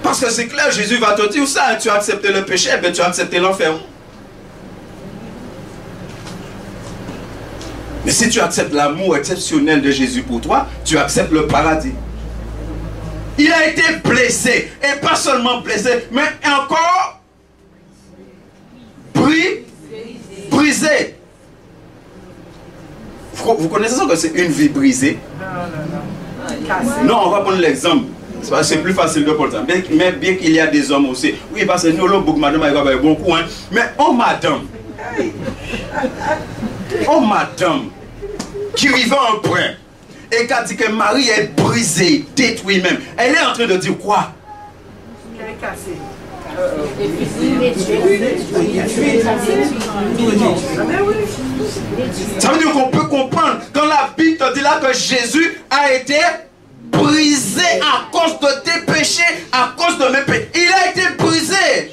Parce que c'est clair, Jésus va te dire ça, tu as accepté le péché, ben tu as accepté l'enfer. Mais si tu acceptes l'amour exceptionnel de Jésus pour toi, tu acceptes le paradis. Il a été blessé, et pas seulement blessé, mais encore brisé. Vous connaissez ça que c'est une vie brisée? Non, on va prendre l'exemple. C'est plus facile de prendre ça. Mais bien qu'il y a des hommes aussi. Oui, parce que nous, l'homme, madame, il va bon coup. Hein. Mais oh madame, qui vivait un point et qui a dit que Marie est brisée, détruite même. Elle est en train de dire quoi? Elle est cassée. Ça veut dire qu'on peut comprendre quand la Bible te dit là que Jésus a été brisé à cause de tes péchés, à cause de mes péchés. Il a été brisé.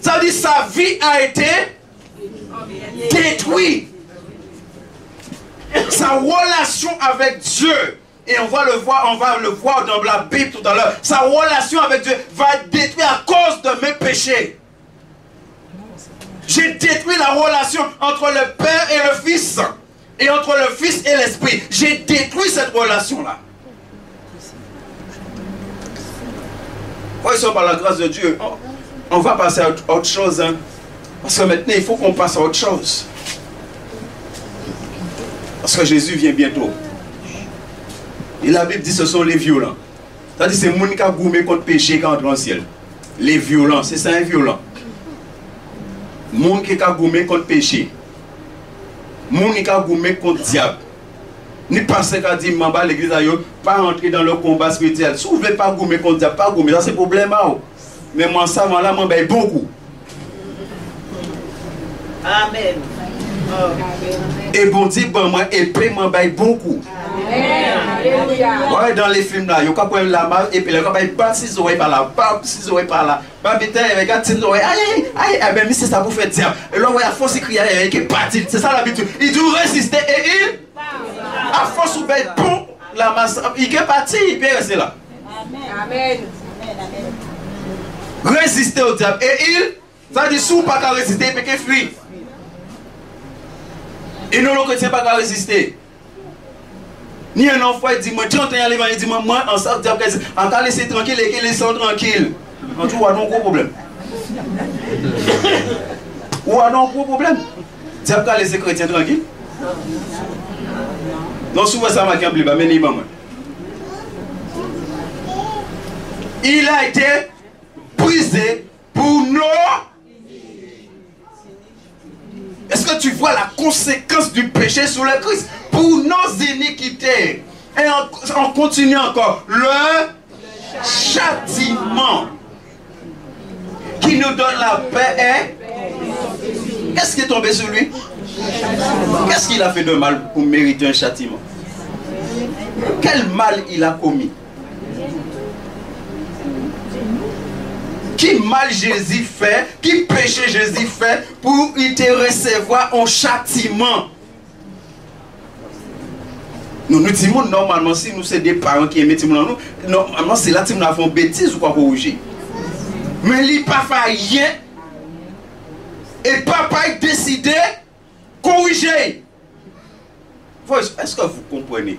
Ça veut dire sa vie a été détruite. Sa relation avec Dieu, et on va le voir dans la Bible tout à l'heure, sa relation avec Dieu va être détruite à cause de mes péchés. J'ai détruit la relation entre le Père et le Fils, et entre le Fils et l'Esprit. J'ai détruit cette relation-là. Oui, par la grâce de Dieu, on va passer à autre chose. Hein? Parce que maintenant, il faut qu'on passe à autre chose. Parce que Jésus vient bientôt. Et la Bible dit que ce sont les violents. C'est-à-dire que c'est les gens qui ont gourmé contre le péché qui entrent dans le ciel. Les violents, c'est ça un violent. Les gens qui ont gourmé contre le péché. Les gens qui ont gourmé contre le diable. Ni pasteur qui a dit, Mamba, l'église a pas entrer dans le combat spirituel. Si vous ne voulez pas gourmer contre le diable, pas gourmer, ça c'est problème. Mais moi, ça, moi, là, moi, ben, beaucoup. Amen. Et bon Dieu, bon, moi, épée, moi, ben, beaucoup. Ouais, dans les films là, il y a quand même la main, et puis il y a pas 6 oreilles par là, pas 6 oreilles par là. Bah, putain, il y a 4 oreilles, aïe, aïe, aïe, ben, mais c'est ça pour faire diable. Et là, il y a force de crier, il est parti, c'est ça l'habitude. Il doit résister et il, à force où ben, bon, la masse, il est parti, il peut rester là. Amen. Résister au diable. Et il, ça dit, si vous pas qu'à résister, il peut fuir. Et nous, les chrétiens, pas qu'à résister. Ni un enfant, il dit, moi, tu entends aller, il dit, moi, en sorte, en cas laisser tranquille et qu'ils laissent tranquille. En tout cas, non, gros problème. Ou non, gros problème. Diable qu'à laisser chrétien tranquille. Non, souvent ça m'a dit, mais il m'a. Il a été brisé pour nous. Est-ce que tu vois la conséquence du péché sur le Christ? Pour nos iniquités. Et on continue encore. Le châtiment qui nous donne la paix est... Qu'est-ce qui est tombé sur lui? Qu'est-ce qu'il a fait de mal pour mériter un châtiment? Quel mal il a commis? Qui mal Jésus fait, qui péché Jésus fait pour il te recevoir un châtiment? Nous nous disons normalement, si nous sommes des parents qui aiment nous, normalement c'est là que nous avons bêtise ou quoi corriger. Mais il n'a pas fait rien. Et papa a décidé de corriger. Est-ce que vous comprenez?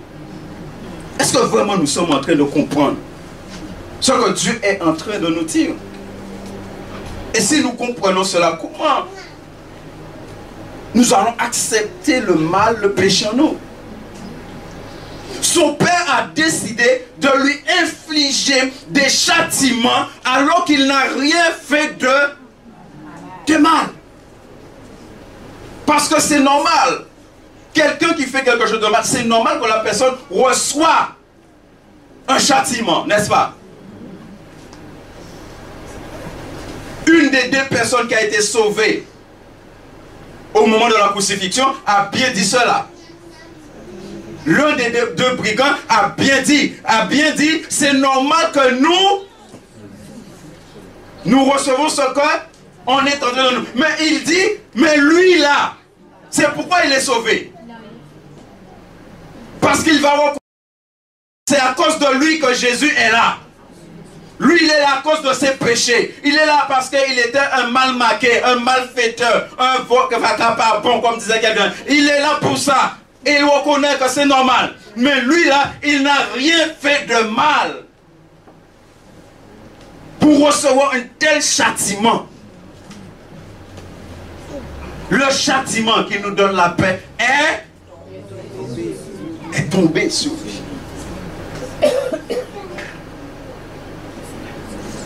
Est-ce que vraiment nous sommes en train de comprendre ce que Dieu est en train de nous dire? Et si nous comprenons cela, comment nous allons accepter le mal, le péché en nous? Son père a décidé de lui infliger des châtiments alors qu'il n'a rien fait de mal. Parce que c'est normal. Quelqu'un qui fait quelque chose de mal, c'est normal que la personne reçoive un châtiment, n'est-ce pas? Une des deux personnes qui a été sauvée au moment de la crucifixion a bien dit cela. L'un des deux brigands a bien dit, c'est normal que nous recevons ce qu'on est en train de nous. Mais il dit, mais lui là, c'est pourquoi il est sauvé. Parce qu'il va reconnaître, c'est à cause de lui que Jésus est là. Lui, il est là à cause de ses péchés. Il est là parce qu'il était un mal marqué, un malfaiteur, un pas bon, comme disait quelqu'un. Il est là pour ça. Et il reconnaît que c'est normal. Mais lui, là, il n'a rien fait de mal pour recevoir un tel châtiment. Le châtiment qui nous donne la paix est est tombée sur lui.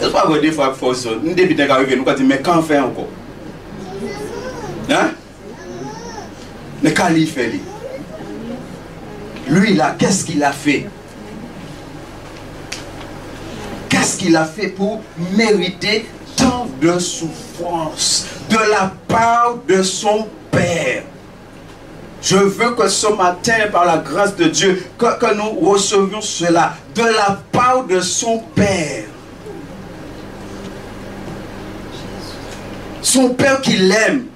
C'est pas vrai des fois il faut ça. Nous début d'arriver, nous quand mais quand faire encore? Hein? Mais quand il fait lui là, qu'est-ce qu'il a fait? Qu'est-ce qu'il a fait pour mériter tant de souffrance de la part de son Père? Je veux que ce matin, par la grâce de Dieu, que nous recevions cela de la part de son Père. Son Père qui l'aime.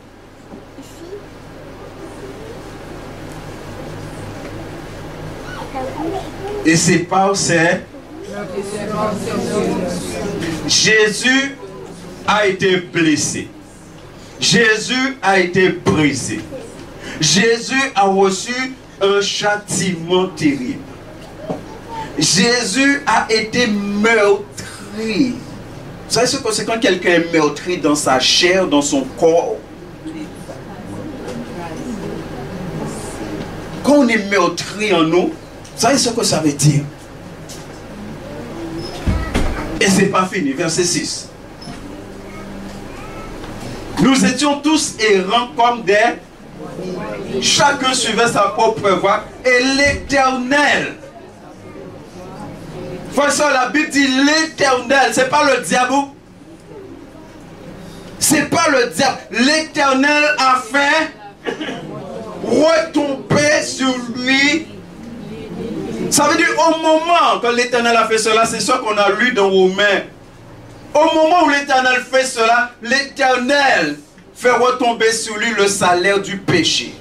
Et c'est par c'est Jésus a été blessé. Jésus a été brisé. Jésus a reçu un châtiment terrible. Jésus a été meurtri. Vous savez ce que c'est quand quelqu'un est meurtri dans sa chair, dans son corps? Quand on est meurtri en nous, vous savez ce que ça veut dire? Et c'est pas fini, verset 6. Nous étions tous errants comme des... Chacun suivait sa propre voie. Et l'Éternel... Frère, ça, la Bible dit l'Éternel. C'est pas le diable. C'est pas le diable. L'Éternel a fait retomber sur lui. Ça veut dire au moment que l'Éternel a fait cela, c'est ce qu'on a lu dans Romains. Au moment où l'Éternel fait cela, l'Éternel fait retomber sur lui le salaire du péché.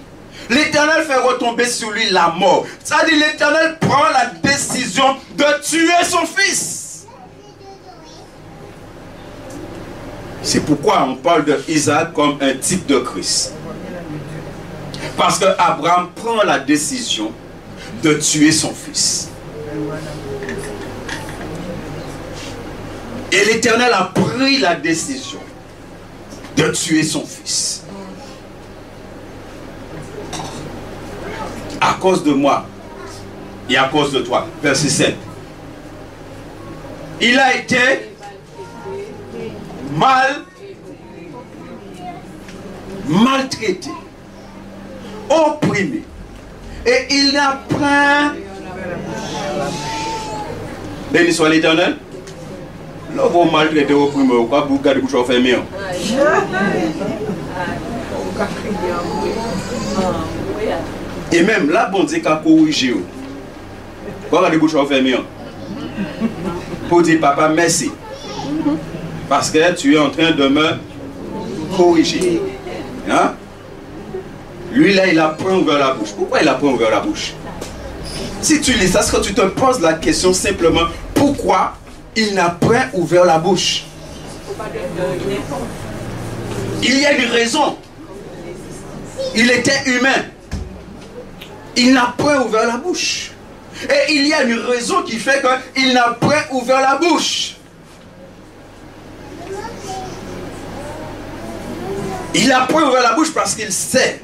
L'Éternel fait retomber sur lui la mort. Ça veut dire l'Éternel prend la décision de tuer son fils. C'est pourquoi on parle d'Isaac comme un type de Christ. Parce que Abraham prend la décision de tuer son fils. Et l'Éternel a pris la décision de tuer son fils. À cause de moi et à cause de toi. Verset 7. Il a été maltraité, opprimé. Et il n'a pas... Béni soit l'Éternel. Là, vous maltraitez, opprimé. Pourquoi vous gardez bouche fermée? Et même là, bon Dieu a corrigé. Pourquoi gardez bouche fermée? Pour dire papa merci. Parce que tu es en train de me corriger. Hein? Lui là, il a point ouvert la bouche. Pourquoi il a point ouvert la bouche? Si tu lis ça, c'est que tu te poses la question simplement, pourquoi il n'a point ouvert la bouche? Il y a une raison. Il était humain. Il n'a point ouvert la bouche. Et il y a une raison qui fait qu'il n'a point ouvert la bouche. Il n'a point ouvert la bouche parce qu'il sait.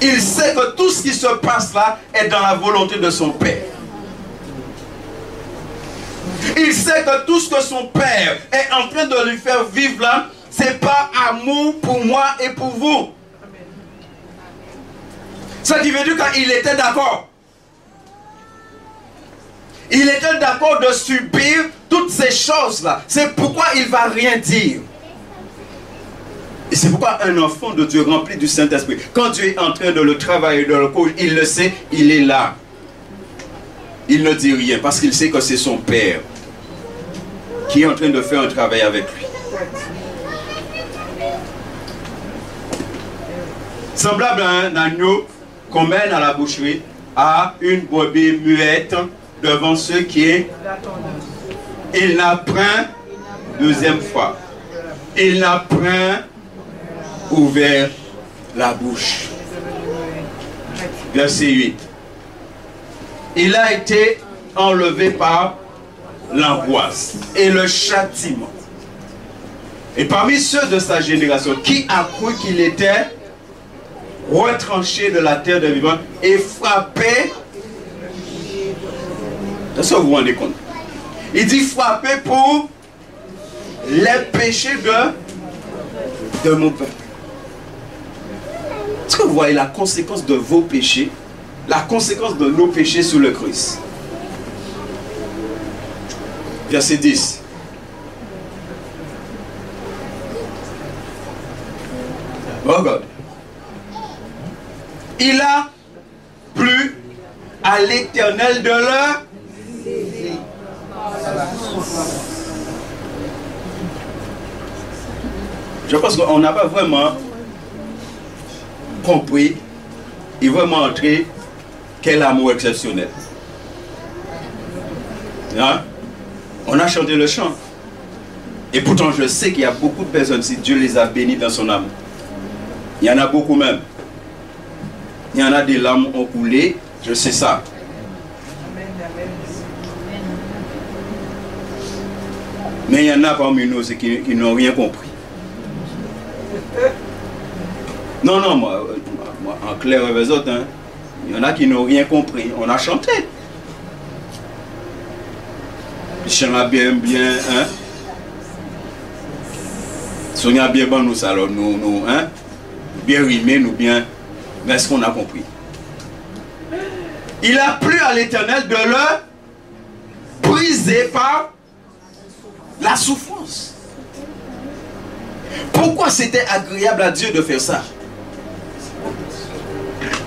Il sait que tout ce qui se passe là est dans la volonté de son Père. Il sait que tout ce que son Père est en train de lui faire vivre là, c'est pas amour pour moi et pour vous. Ça qui veut dire qu'il était d'accord. Il était d'accord de subir toutes ces choses-là. C'est pourquoi il ne va rien dire. Et c'est pourquoi un enfant de Dieu rempli du Saint-Esprit, quand Dieu est en train de le travailler, de le corriger, il le sait, il est là. Il ne dit rien parce qu'il sait que c'est son Père qui est en train de faire un travail avec lui. Semblable à un agneau qu'on mène à la boucherie, à une brebis muette devant ceux qui est. Il n'a point, deuxième fois, il n'a point ouvert la bouche. Verset 8. Il a été enlevé par l'angoisse et le châtiment. Et parmi ceux de sa génération, qui a cru qu'il était retranché de la terre des vivants et frappé. Est-ce que vous vous rendez compte? Il dit frappé pour les péchés de mon peuple. Est-ce que vous voyez la conséquence de vos péchés, la conséquence de nos péchés sur le Christ? Verset 10. Regarde. Il a plu à l'Éternel de leur. Je pense qu'on n'a pas vraiment compris et vraiment entré quel amour exceptionnel. Hein? On a chanté le chant. Et pourtant, je sais qu'il y a beaucoup de personnes, si Dieu les a bénis dans son amour. Il y en a beaucoup même. Il y en a des larmes ont coulé, je sais ça. Mais il y en a parmi nous qui n'ont rien compris. Non, moi en clair avec les autres, hein, il y en a qui n'ont rien compris. On a chanté. Le chant a bien, hein. Si on a bien bon nous, alors nous, hein, bien rimé, nous bien. Mais est-ce qu'on a compris? Il a plu à l'Éternel de le briser par la souffrance. Pourquoi c'était agréable à Dieu de faire ça?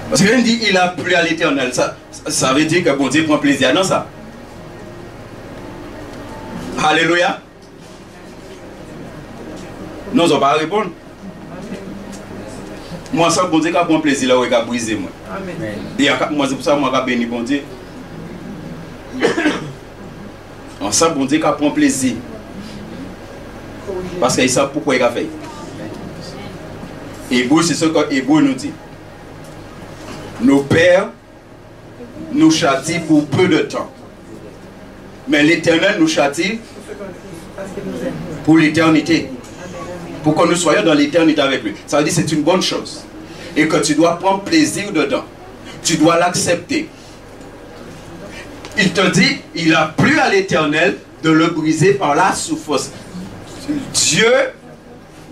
Parce qu'il dit il a plu à l'Éternel. Ça veut dire que bon Dieu prend plaisir dans ça. Alléluia. Non, on ne va pas répondre. Moi, ça, bon Dieu, qui prend plaisir là, il a brisé moi. Et moi, c'est pour ça que moi, je béni bon Dieu. En ça, bon Dieu, qui prend plaisir. Parce qu'il sait pourquoi il a fait. Hébreu, c'est ce que Hébreu nous dit. Nos pères nous châtient pour peu de temps. Mais l'Éternel nous châtie pour l'éternité. Pour que nous soyons dans l'éternité avec lui. Ça veut dire que c'est une bonne chose. Et que tu dois prendre plaisir dedans. Tu dois l'accepter. Il te dit, il a plu à l'Éternel de le briser par la souffrance. Dieu,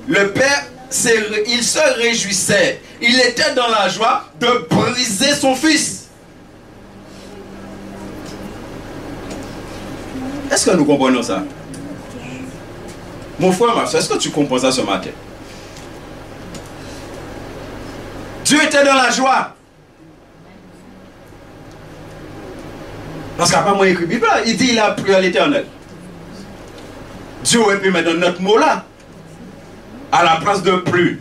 le Père, il se réjouissait. Il était dans la joie de briser son fils. Est-ce que nous comprenons ça? Mon frère, ma soeur, est-ce que tu comprends ça ce matin? Dieu était dans la joie. Parce qu'après moi, écrit Bible, il dit il a plu à l'Éternel. Dieu aurait pu mettre notre mot là, à la place de plus.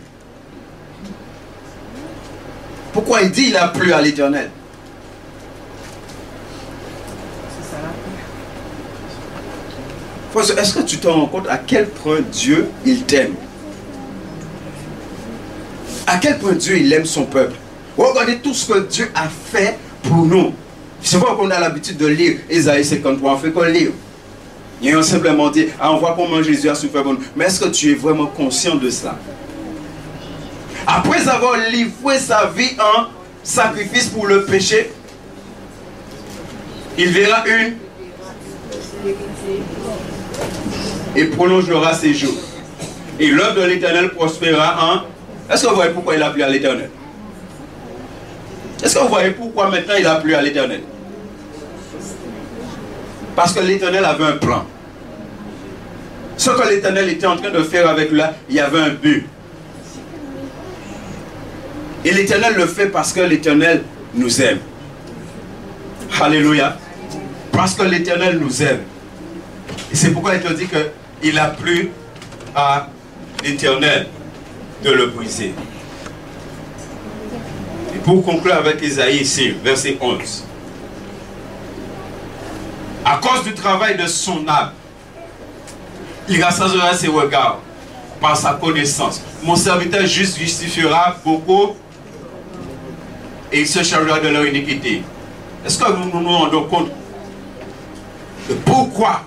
Pourquoi il dit il a plu à l'Éternel? Est-ce que tu te rends compte à quel point Dieu, il t'aime? À quel point Dieu, il aime son peuple? Regardez tout ce que Dieu a fait pour nous. C'est vrai qu'on a l'habitude de lire Ésaïe 53, on fait qu'on lire. Ils ont simplement dit, ah, on voit comment Jésus a souffert pour nous. Mais est-ce que tu es vraiment conscient de cela? Après avoir livré sa vie en sacrifice pour le péché, il verra une et prolongera ses jours. Et l'œuvre de l'Éternel prospérera en... Est-ce que vous voyez pourquoi il a plu à l'Éternel? Est-ce que vous voyez pourquoi maintenant il a plu à l'Éternel? Parce que l'Éternel avait un plan. Ce que l'Éternel était en train de faire avec lui, il y avait un but. Et l'Éternel le fait parce que l'Éternel nous aime. Alléluia. Parce que l'Éternel nous aime. Et c'est pourquoi il te dit qu'il a plu à l'Éternel de le briser. Et pour conclure avec Isaïe ici, verset 11. À cause du travail de son âme, il rassasiera ses regards par sa connaissance. Mon serviteur juste justifiera beaucoup et il se chargera de leur iniquité. Est-ce que nous nous rendons compte de pourquoi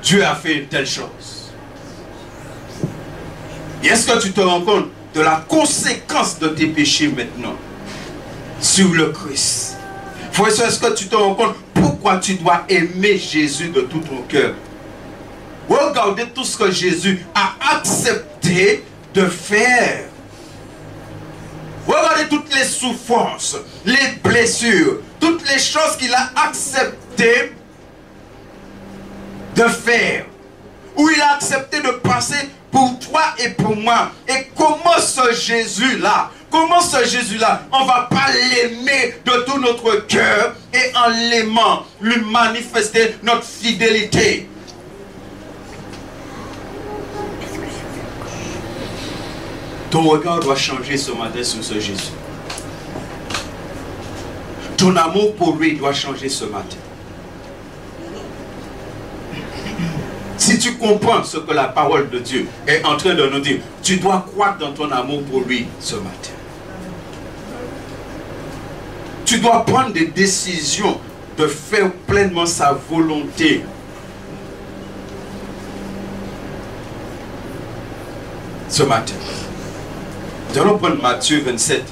Dieu a fait une telle chose? Et est-ce que tu te rends compte de la conséquence de tes péchés maintenant sur le Christ. Frère, est-ce que tu te rends compte pourquoi tu dois aimer Jésus de tout ton cœur? Regardez tout ce que Jésus a accepté de faire. Regardez toutes les souffrances, les blessures, toutes les choses qu'il a accepté de faire. Où il a accepté de passer pour toi et pour moi. Et comment ce Jésus-là, on ne va pas l'aimer de tout notre cœur et en l'aimant, lui manifester notre fidélité. Ton regard doit changer ce matin sur ce Jésus. Ton amour pour lui doit changer ce matin. Si tu comprends ce que la parole de Dieu est en train de nous dire, tu dois croire dans ton amour pour lui ce matin. Tu dois prendre des décisions de faire pleinement sa volonté. Ce matin. Nous allons prendre Matthieu 27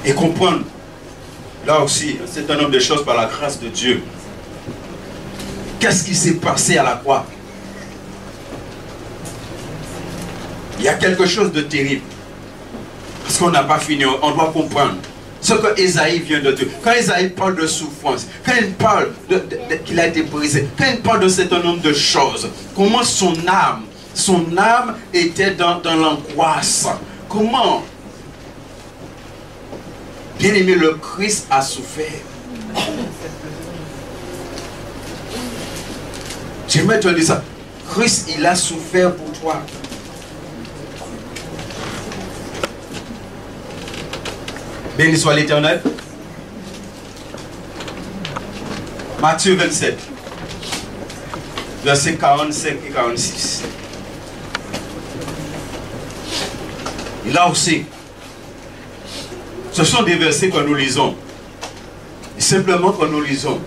et comprendre là aussi un certain nombre de choses par la grâce de Dieu. Qu'est-ce qui s'est passé à la croix? Il y a quelque chose de terrible. Parce qu'on n'a pas fini, on doit comprendre ce que Ésaïe vient de dire. Quand Ésaïe parle de souffrance, quand il parle qu'il a été brisé, quand il parle de certain nombre de choses, comment son âme était dans l'angoisse. Comment, bien aimé, le Christ a souffert. J'aimerais te dire ça. Christ, il a souffert pour toi. Béni soit l'Éternel. Matthieu 27, versets 45 et 46. Et là aussi, ce sont des versets que nous lisons. Et simplement que nous lisons.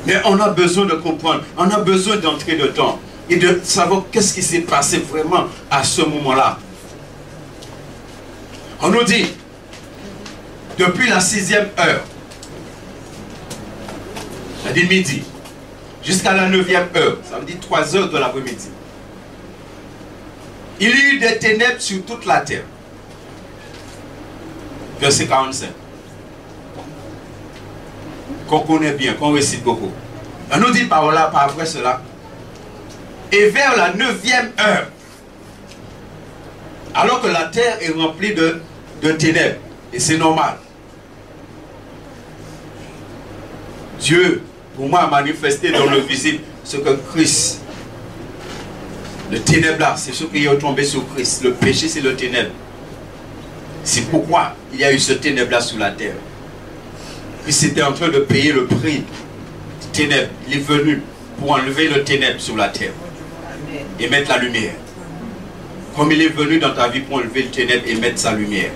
Mais on a besoin de comprendre, on a besoin d'entrer dedans et de savoir qu'est-ce qui s'est passé vraiment à ce moment-là. On nous dit, depuis la 6e heure, c'est-à-dire midi, jusqu'à la 9e heure, ça veut dire 3 heures de l'après-midi, il y eut des ténèbres sur toute la terre. Verset 45. Qu'on connaît bien, qu'on récite beaucoup. On nous dit par là, par après cela, et vers la 9e heure, alors que la terre est remplie de ténèbres, et c'est normal, Dieu, pour moi, a manifesté dans le visible ce que Christ, le ténèbre là, c'est ce qui est tombé sur Christ. Le péché, c'est le ténèbre. C'est pourquoi il y a eu ce ténèbre là sur la terre. Christ était en train de payer le prix du ténèbre. Il est venu pour enlever le ténèbre sur la terre et mettre la lumière. Comme il est venu dans ta vie pour enlever le ténèbre et mettre sa lumière.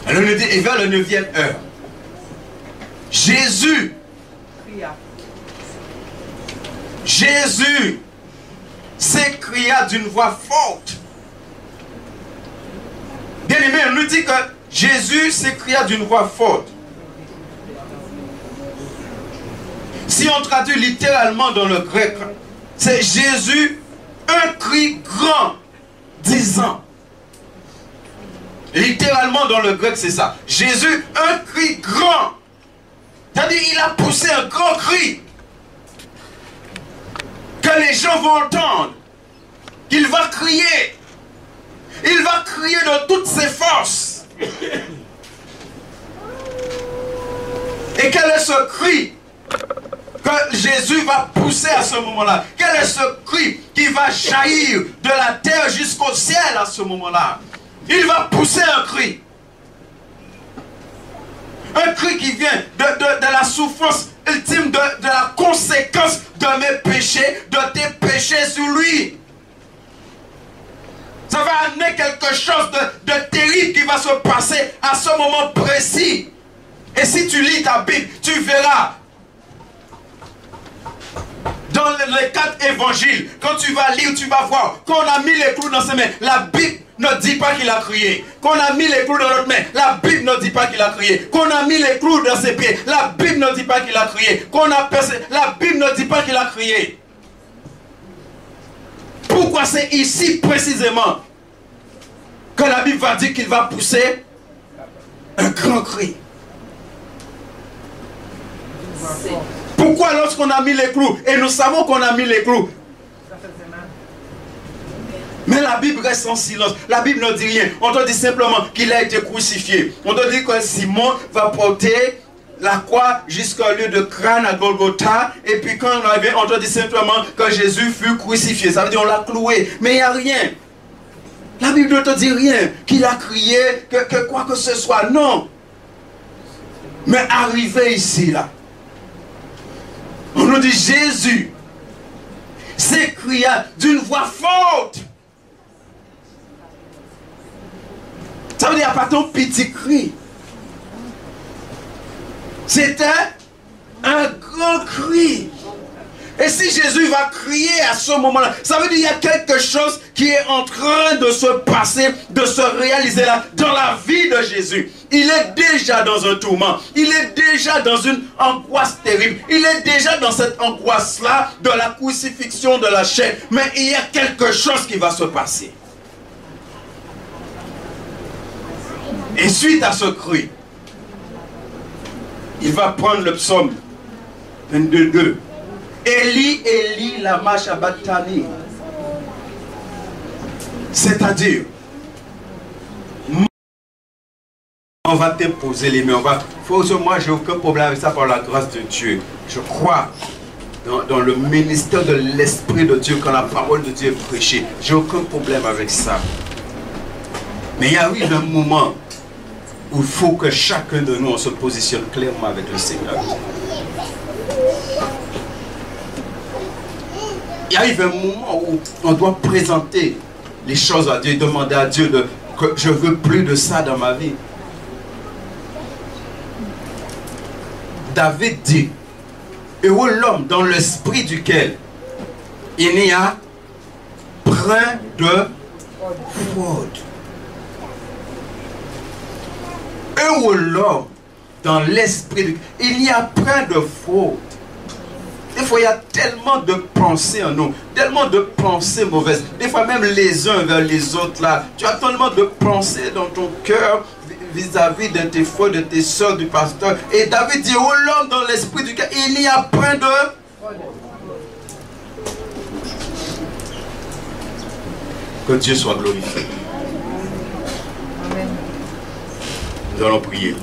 Alors on nous dit, et vers la 9e heure, Jésus s'écria d'une voix forte. Bien aimé, on nous dit que Jésus s'écria d'une voix forte. Si on traduit littéralement dans le grec, c'est Jésus, un cri grand, disant. Littéralement dans le grec, c'est ça. Jésus, un cri grand. C'est-à-dire, il a poussé un grand cri que les gens vont entendre. Il va crier. Il va crier de toutes ses forces. Et quel est ce cri que Jésus va pousser à ce moment-là? Quel est ce cri qui va jaillir de la terre jusqu'au ciel à ce moment-là? Il va pousser un cri. Un cri qui vient de la souffrance ultime, de la conséquence de mes péchés, de tes péchés sur lui. Ça va amener quelque chose de terrible qui va se passer à ce moment précis. Et si tu lis ta Bible, tu verras Dans les 4 évangiles, quand tu vas lire, tu vas voir qu'on a mis les clous dans ses mains. La Bible ne dit pas qu'il a crié. Qu'on a mis les clous dans notre main. La Bible ne dit pas qu'il a crié. Qu'on a mis les clous dans ses pieds. La Bible ne dit pas qu'il a crié. Qu'on a percé. La Bible ne dit pas qu'il a crié. Pourquoi c'est ici précisément que la Bible va dire qu'il va pousser un grand cri? Pourquoi lorsqu'on a mis les clous, et nous savons qu'on a mis les clous, mais la Bible reste en silence, la Bible ne dit rien, on te dit simplement qu'il a été crucifié, on te dit que Simon va porter la croix jusqu'au lieu de crâne à Golgotha, et puis quand on arrive, on te dit simplement que Jésus fut crucifié, ça veut dire on l'a cloué, mais il n'y a rien. La Bible ne te dit rien, qu'il a crié, que quoi que ce soit, non. Mais arrivé ici, là, on nous dit Jésus s'écria d'une voix forte. Ça veut dire pas ton petit cri. C'était un grand cri. Et si Jésus va crier à ce moment-là, ça veut dire qu'il y a quelque chose qui est en train de se passer, de se réaliser là, dans la vie de Jésus. Il est déjà dans un tourment. Il est déjà dans une angoisse terrible. Il est déjà dans cette angoisse-là de la crucifixion de la chair. Mais il y a quelque chose qui va se passer. Et suite à ce cri, il va prendre le psaume 22:2. Eli, Eli, lama sabachthani. C'est-à-dire, on va te poser les mains. Moi, j'ai aucun problème avec ça par la grâce de Dieu. Je crois dans le ministère de l'Esprit de Dieu quand la parole de Dieu est prêchée. J'ai aucun problème avec ça. Mais il arrive un moment où il faut que chacun de nous on se positionne clairement avec le Seigneur. Il arrive un moment où on doit présenter les choses à Dieu et demander à Dieu que je ne veux plus de ça dans ma vie. David dit, heureux l'homme dans l'esprit duquel il n'y a point de fraude. Heureux l'homme dans l'esprit duquel il n'y a point de fraude. Des fois, il y a tellement de pensées en nous, tellement de pensées mauvaises. Des fois, même les uns vers les autres, là, tu as tellement de pensées dans ton cœur vis-à-vis de tes frères, de tes soeurs, du pasteur. Et David dit, oh l'homme dans l'esprit du cœur, il n'y a point de... Que Dieu soit glorifié. Nous allons prier.